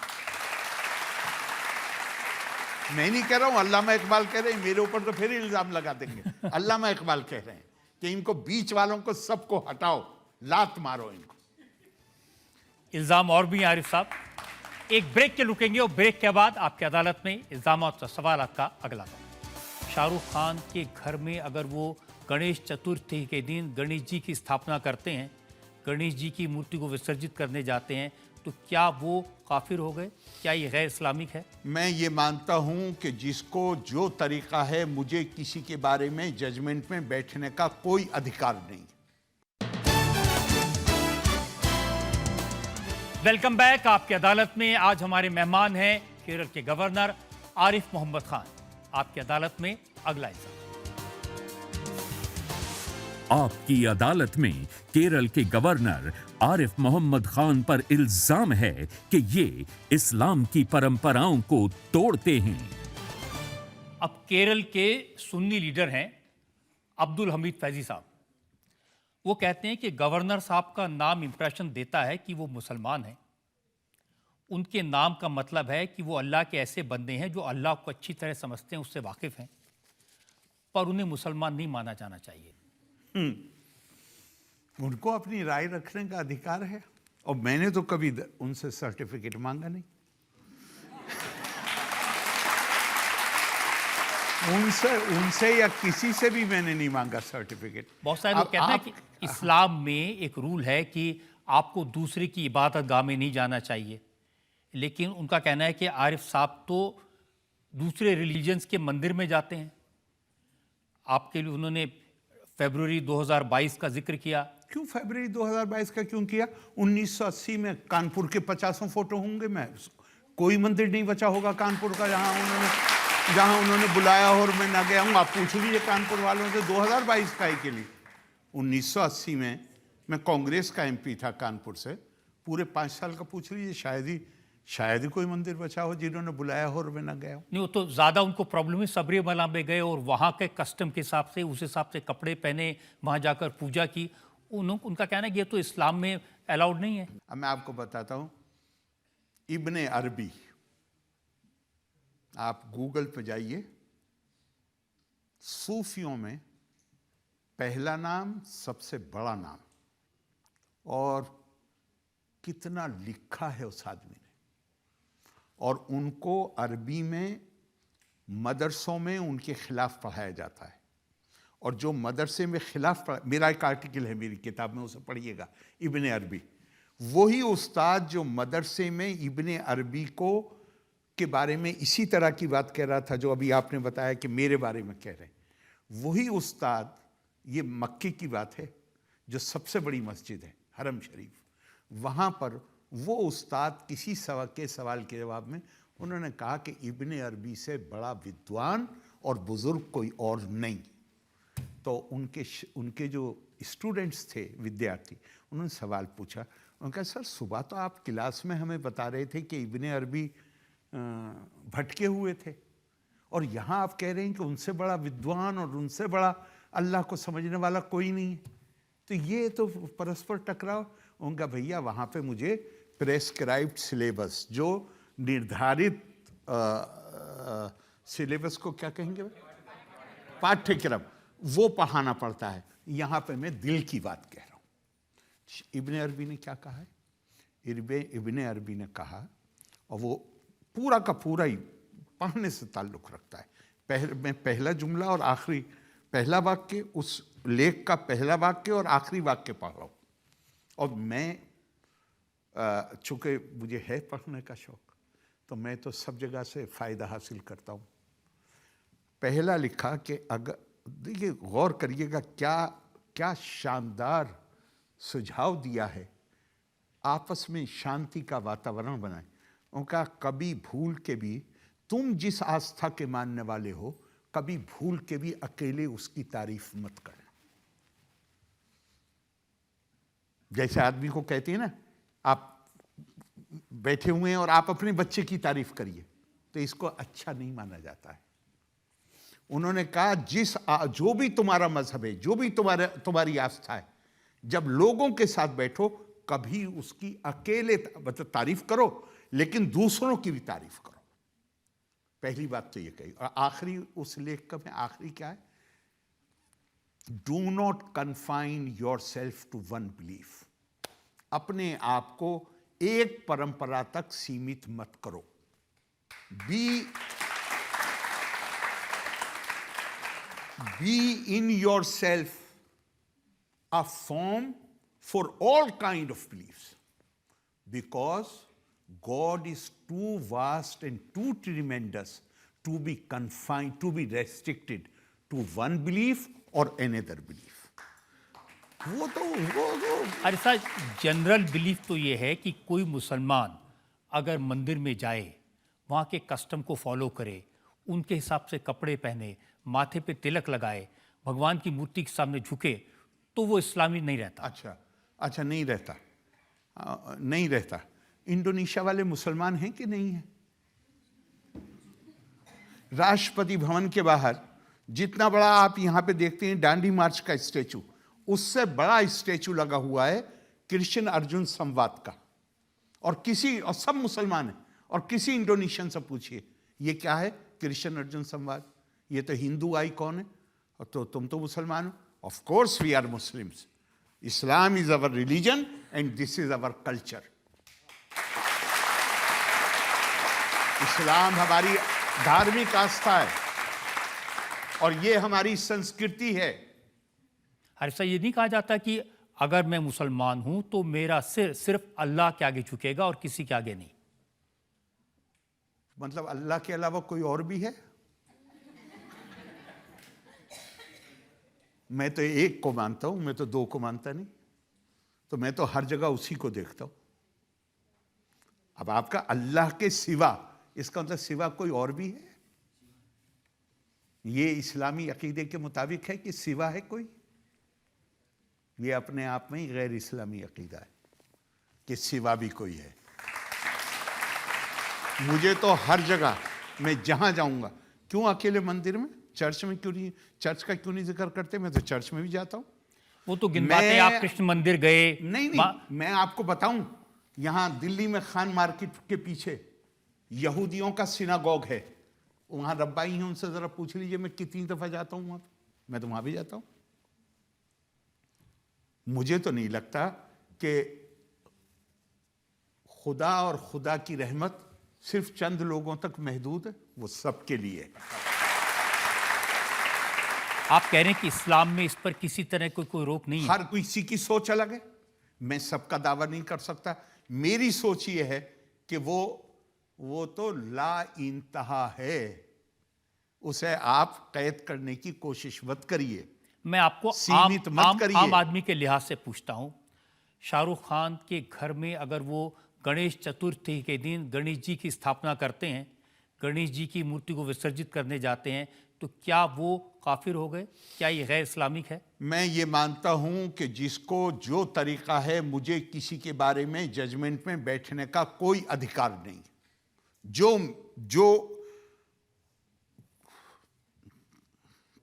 मैं नहीं कह रहा हूं, अल्लामा इकबाल कह रहे हैं, मेरे ऊपर तो फिर इल्जाम लगा देंगे। अल्लामा इकबाल कह रहे हैं कि इनको, बीच वालों को सबको हटाओ, लात मारो इनको। इल्जाम और भी आरिफ साहब, एक ब्रेक के रुकेंगे और ब्रेक के बाद आपकी अदालत में इल्जाम और सवाल का अगला दौर। शाहरुख खान के घर में अगर वो गणेश चतुर्थी के दिन गणेश जी की स्थापना करते हैं, गणेश जी की मूर्ति को विसर्जित करने जाते हैं, तो क्या वो काफिर हो गए? क्या ये गैर इस्लामिक है? मैं ये मानता हूं कि जिसको जो तरीका है, मुझे किसी के बारे में जजमेंट में बैठने का कोई अधिकार नहीं। वेलकम बैक आपकी अदालत में। आज हमारे मेहमान हैं केरल के गवर्नर आरिफ मोहम्मद खान। आपकी अदालत में अगला इल्जाम। आपकी अदालत में केरल के गवर्नर आरिफ मोहम्मद खान पर इल्जाम है कि ये इस्लाम की परंपराओं को तोड़ते हैं। अब केरल के सुन्नी लीडर हैं अब्दुल हमीद फैजी साहब। वो कहते हैं कि गवर्नर साहब का नाम इंप्रेशन देता है कि वो मुसलमान हैं। उनके नाम का मतलब है कि वो अल्लाह के ऐसे बंदे हैं जो अल्लाह को अच्छी तरह समझते हैं, उससे वाकिफ हैं, पर उन्हें मुसलमान नहीं माना जाना चाहिए। उनको अपनी राय रखने का अधिकार है। और मैंने तो कभी उनसे सर्टिफिकेट मांगा नहीं। उनसे या किसी से भी मैंने नहीं मांगा सर्टिफिकेट। बहुत सारे लोग कहते हैं कि इस्लाम में एक रूल है कि आपको दूसरे की इबादत गाह में नहीं जाना चाहिए, लेकिन उनका कहना है कि आरिफ साहब तो दूसरे रिलीजन्स के मंदिर में जाते हैं। आपके लिए उन्होंने फरवरी 2022 का जिक्र किया। क्यों फरवरी 2022 का क्यों किया? 1980 में कानपुर के 50 फोटो होंगे। मैं कोई मंदिर नहीं बचा होगा कानपुर का जहां उन्होंने बुलाया और मैं ना गया हूं। आप पूछ लीजिए कानपुर वालों से 2022 का ही के लिए। 1980 में मैं कांग्रेस का एमपी था कानपुर से, पूरे 5 साल का पूछ लीजिए, शायद ही कोई मंदिर बचा हो जिन्होंने बुलाया हो और मैं ना गया हूं। नहीं, वो तो ज़्यादा उनको प्रॉब्लम है, सबरीमला में गए और वहाँ के कस्टम के हिसाब से उस हिसाब से कपड़े पहने, वहाँ जाकर पूजा की। उनका कहना है कि ये तो इस्लाम में अलाउड नहीं है। अब मैं आपको बताता हूं, इब्ने अरबी, आप गूगल पे जाइए, सूफियों में पहला नाम, सबसे बड़ा नाम, और कितना लिखा है उस आदमी ने। और उनको अरबी में मदरसों में उनके खिलाफ पढ़ाया जाता है। और जो मदरसे में खिलाफ मेरा एक आर्टिकल है मेरी किताब में, उसे पढ़िएगा, इब्ने अरबी। वही उस्ताद जो मदरसे में इब्ने अरबी को के बारे में इसी तरह की बात कह रहा था जो अभी आपने बताया कि मेरे बारे में कह रहे हैं, वही उस्ताद, ये मक्के की बात है, जो सबसे बड़ी मस्जिद है हरम शरीफ, वहाँ पर वो उस्ताद किसी सवाल के जवाब में उन्होंने कहा कि इब्ने अरबी से बड़ा विद्वान और बुजुर्ग कोई और नहीं। तो उनके जो स्टूडेंट्स थे, विद्यार्थी, उन्होंने सवाल पूछा। उन्होंने कहा, सर सुबह तो आप क्लास में हमें बता रहे थे कि इब्ने अरबी भटके हुए थे, और यहाँ आप कह रहे हैं कि उनसे बड़ा विद्वान और उनसे बड़ा अल्लाह को समझने वाला कोई नहीं है। तो ये तो परस्पर टकराव। उनका भैया वहाँ पे मुझे प्रेस्क्राइब्ड सिलेबस, जो निर्धारित सिलेबस को क्या कहेंगे, पाठ्यक्रम, वो पढ़ाना पड़ता है। यहाँ पे मैं दिल की बात कह रहा हूँ। इब्ने अरबी ने क्या कहा है? इब्ने अरबी ने कहा, और वो पूरा का पूरा ही पढ़ने से ताल्लुक़ रखता है। मैं पहला जुमला और आखिरी, पहला वाक्य, उस लेख का पहला वाक्य और आखिरी वाक्य पढ़ रहा हूँ। और मैं चूँकि मुझे है पढ़ने का शौक़, तो मैं तो सब जगह से फ़ायदा हासिल करता हूँ। पहला लिखा कि अगर, देखिए गौर करिएगा क्या शानदार सुझाव दिया है, आपस में शांति का वातावरण बनाए। उनका कभी भूल के भी, तुम जिस आस्था के मानने वाले हो, कभी भूल के भी अकेले उसकी तारीफ मत करना। जैसे आदमी को कहते हैं ना, आप बैठे हुए हैं और आप अपने बच्चे की तारीफ करिए, तो इसको अच्छा नहीं माना जाता है। उन्होंने कहा जो भी तुम्हारा मजहब है, जो भी तुम्हारी आस्था है, जब लोगों के साथ बैठो कभी उसकी अकेले मतलब तारीफ करो, लेकिन दूसरों की भी तारीफ करो। पहली बात तो ये कही। और आखिरी उस लेख का में आखिरी क्या है? Do not confine yourself to one belief. अपने आप को एक परंपरा तक सीमित मत करो। Be in yourself a form for all kind of beliefs, because God is too vast and too tremendous to be confined, to be restricted to one belief or another belief. वो अरे साहब, general belief तो ये है कि कोई मुसलमान अगर मंदिर में जाए, वहाँ के कस्टम को फॉलो करे, उनके हिसाब से कपड़े पहने, माथे पे तिलक लगाए, भगवान की मूर्ति के सामने झुके, तो वो इस्लामी नहीं रहता। अच्छा नहीं रहता, नहीं रहता। इंडोनेशिया वाले मुसलमान हैं कि नहीं हैं? राष्ट्रपति भवन के बाहर जितना बड़ा आप यहाँ पे देखते हैं दांडी मार्च का स्टैचू, उससे बड़ा स्टैचू लगा हुआ है कृष्ण अर्जुन संवाद का। और सब मुसलमान हैं, और किसी इंडोनेशियन से पूछिए ये क्या है, कृष्ण अर्जुन संवाद, ये तो हिंदू आइकॉन है, और तो तुम तो मुसलमान हो। Of course we are Muslims. Islam is our religion and this is our culture. इस्लाम हमारी धार्मिक आस्था है और ये हमारी संस्कृति है। आरिफ साहब, ये नहीं कहा जाता कि अगर मैं मुसलमान हूं तो मेरा सिर सिर्फ अल्लाह के आगे झुकेगा और किसी के आगे नहीं? मतलब अल्लाह के अलावा कोई और भी है? मैं तो एक को मानता हूं, मैं तो दो को मानता नहीं। तो मैं तो हर जगह उसी को देखता हूं। अब आपका अल्लाह के सिवा, इसका मतलब सिवा कोई और भी है? ये इस्लामी अकीदे के मुताबिक है कि सिवा है कोई? ये अपने आप में ही गैर इस्लामी अकीदा है कि सिवा भी कोई है। मुझे तो हर जगह, मैं जहां जाऊंगा, क्यों अकेले मंदिर में, चर्च में क्यों नहीं, चर्च का क्यों नहीं जिक्र करते? मैं तो चर्च में भी जाता हूं। वो तो गिनवाते हैं, आप कृष्ण मंदिर गए। नहीं, मैं आपको बताऊं, यहां दिल्ली में खान मार्केट के पीछे यहूदियों का सिनागोग है। वहां रब्बाई हैं, उनसे जरा पूछ लीजिए मैं कितनी दफा जाता हूं वहां पे। मैं तो वहां भी जाता हूं। मुझे तो नहीं लगता कि खुदा और खुदा की रहमत सिर्फ चंद लोगों तक महदूद है, वो सबके लिए है। आप कह रहे हैं कि इस्लाम में इस पर किसी तरह कोई रोक नहीं है? हर किसी की सोच अलग है, मैं सबका दावा नहीं कर सकता। मेरी सोच ये है कि वो तो ला इंतहा है, उसे आप कैद करने की कोशिश मत करिए। मैं आपको सीमित मत करिए। आम आदमी के लिहाज से पूछता हूं, शाहरुख खान के घर में अगर वो गणेश चतुर्थी के दिन गणेश जी की स्थापना करते हैं, गणेश जी की मूर्ति को विसर्जित करने जाते हैं, तो क्या वो काफिर हो गए? क्या ये गैर इस्लामिक है? मैं ये मानता हूं कि जिसको जो तरीका है, मुझे किसी के बारे में जजमेंट में बैठने का कोई अधिकार नहीं। जो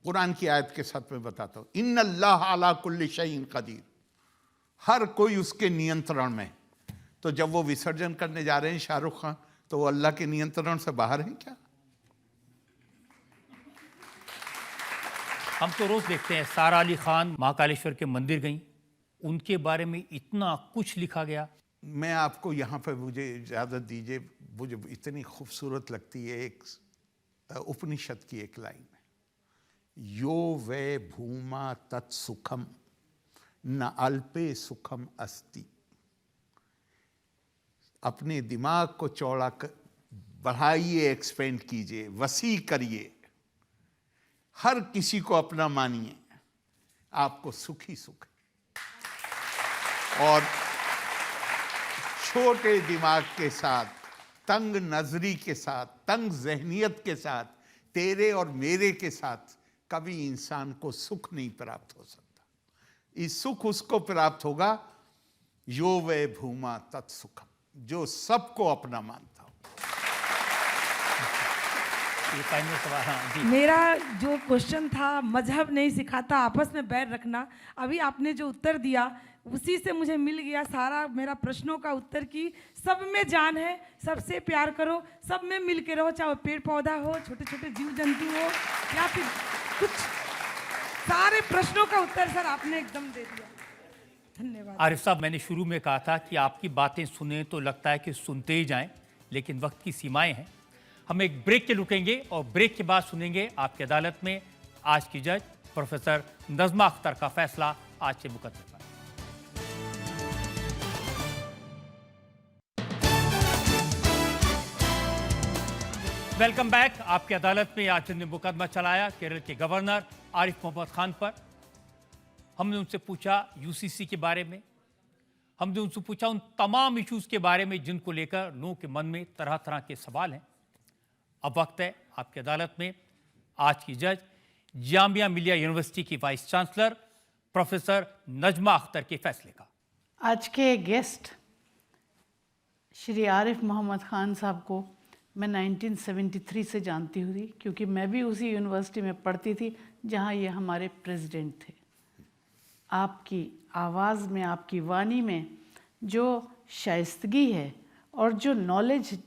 कुरान की आयत के साथ मैं बताता हूं, इन्नल्लाह अला कुल्ली शैइन कदीर, हर कोई उसके नियंत्रण में। तो जब वो विसर्जन करने जा रहे हैं शाहरुख खान, तो वो अल्लाह के नियंत्रण से बाहर हैं क्या? हम तो रोज देखते हैं सारा अली खान महाकालेश्वर के मंदिर गई, उनके बारे में इतना कुछ लिखा गया। मैं आपको यहाँ पे, मुझे इजाज़त दीजिए, मुझे इतनी खूबसूरत लगती है एक उपनिषद की एक लाइन में, यो वे भूमा तत्सुखम न अल्पे सुखम अस्ति। अपने दिमाग को चौड़ा बढ़ाइए, एक्सपेंड कीजिए, वसी करिए, हर किसी को अपना मानिए, आपको सुख ही सुख है। और छोटे दिमाग के साथ, तंग नजरी के साथ, तंग जहनियत के साथ, तेरे और मेरे के साथ कभी इंसान को सुख नहीं प्राप्त हो सकता। इस सुख उसको प्राप्त होगा यो वे भूमा तत्सुखम, जो सबको अपना मानता हो। मेरा जो क्वेश्चन था, मजहब नहीं सिखाता आपस में बैर रखना, अभी आपने जो उत्तर दिया उसी से मुझे मिल गया सारा मेरा प्रश्नों का उत्तर कि सब में जान है, सबसे प्यार करो, सब में मिल के रहो, चाहे पेड़ पौधा हो, छोटे छोटे जीव जंतु हो, या फिर कुछ, सारे प्रश्नों का उत्तर सर आपने एकदम दे दिया। धन्यवाद। आरिफ साहब, मैंने शुरू में कहा था कि आपकी बातें सुने तो लगता है कि सुनते ही जाएं, लेकिन वक्त की सीमाएं हैं। हम एक ब्रेक के रुकेंगे और ब्रेक के बाद सुनेंगे आपकी अदालत में आज की जज प्रोफेसर नज़मा अख्तर का फैसला आज के मुकदमे पर। Welcome back. आपकी अदालत में आज ने मुकदमा चलाया केरल के गवर्नर आरिफ मोहम्मद खान पर। हमने उनसे पूछा यूसीसी के बारे में, हमने उनसे पूछा उन तमाम इश्यूज के बारे में जिनको लेकर लोगों के मन में तरह तरह के सवाल हैं। अब वक्त है आपकी अदालत में आज की जज जामिया मिलिया यूनिवर्सिटी की vice chancellor professor Najma Akhtar के फैसले का। आज के गेस्ट श्री आरिफ मोहम्मद खान साहब को मैं 1973 से जानती हुई, क्योंकि मैं भी उसी यूनिवर्सिटी में पढ़ती थी जहां ये हमारे प्रेसिडेंट थे। आपकी आवाज़ में, आपकी वाणी में जो शाइस्तगी है और जो नॉलेज,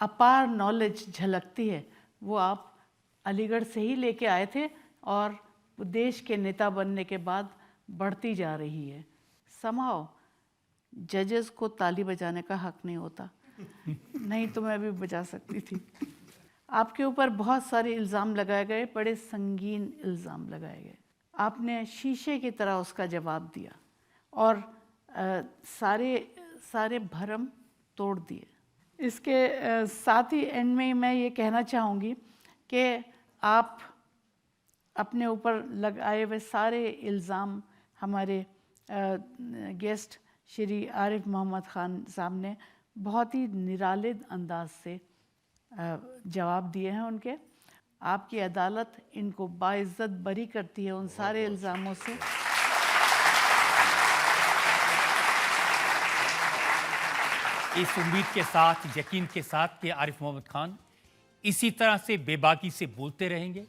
अपार नॉलेज झलकती है, वो आप अलीगढ़ से ही लेके आए थे और देश के नेता बनने के बाद बढ़ती जा रही है। समहाउ जजेस को ताली बजाने का हक नहीं होता, नहीं तो मैं भी बजा सकती थी। आपके ऊपर बहुत सारे इल्ज़ाम लगाए गए, बड़े संगीन इल्ज़ाम लगाए गए। आपने शीशे की तरह उसका जवाब दिया और सारे भरम तोड़ दिए। इसके साथ ही एंड में मैं ये कहना चाहूँगी कि आप अपने ऊपर लगाए हुए सारे इल्ज़ाम हमारे गेस्ट श्री आरिफ मोहम्मद ख़ान साहब ने बहुत ही निराले अंदाज से जवाब दिए हैं उनके। आपकी अदालत इनको बाइज़्ज़त बरी करती है उन सारे इल्ज़ामों से। इस उम्मीद के साथ, यकीन के साथ कि आरिफ मोहम्मद खान इसी तरह से बेबाकी से बोलते रहेंगे,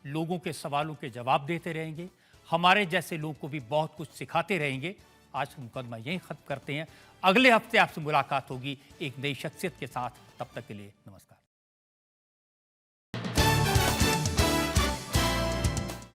लोगों के सवालों के जवाब देते रहेंगे, हमारे जैसे लोगों को भी बहुत कुछ सिखाते रहेंगे। आज का मुकदमा यहीं ख़त्म करते हैं। अगले हफ्ते आपसे मुलाकात होगी एक नई शख्सियत के साथ। तब तक के लिए नमस्कार।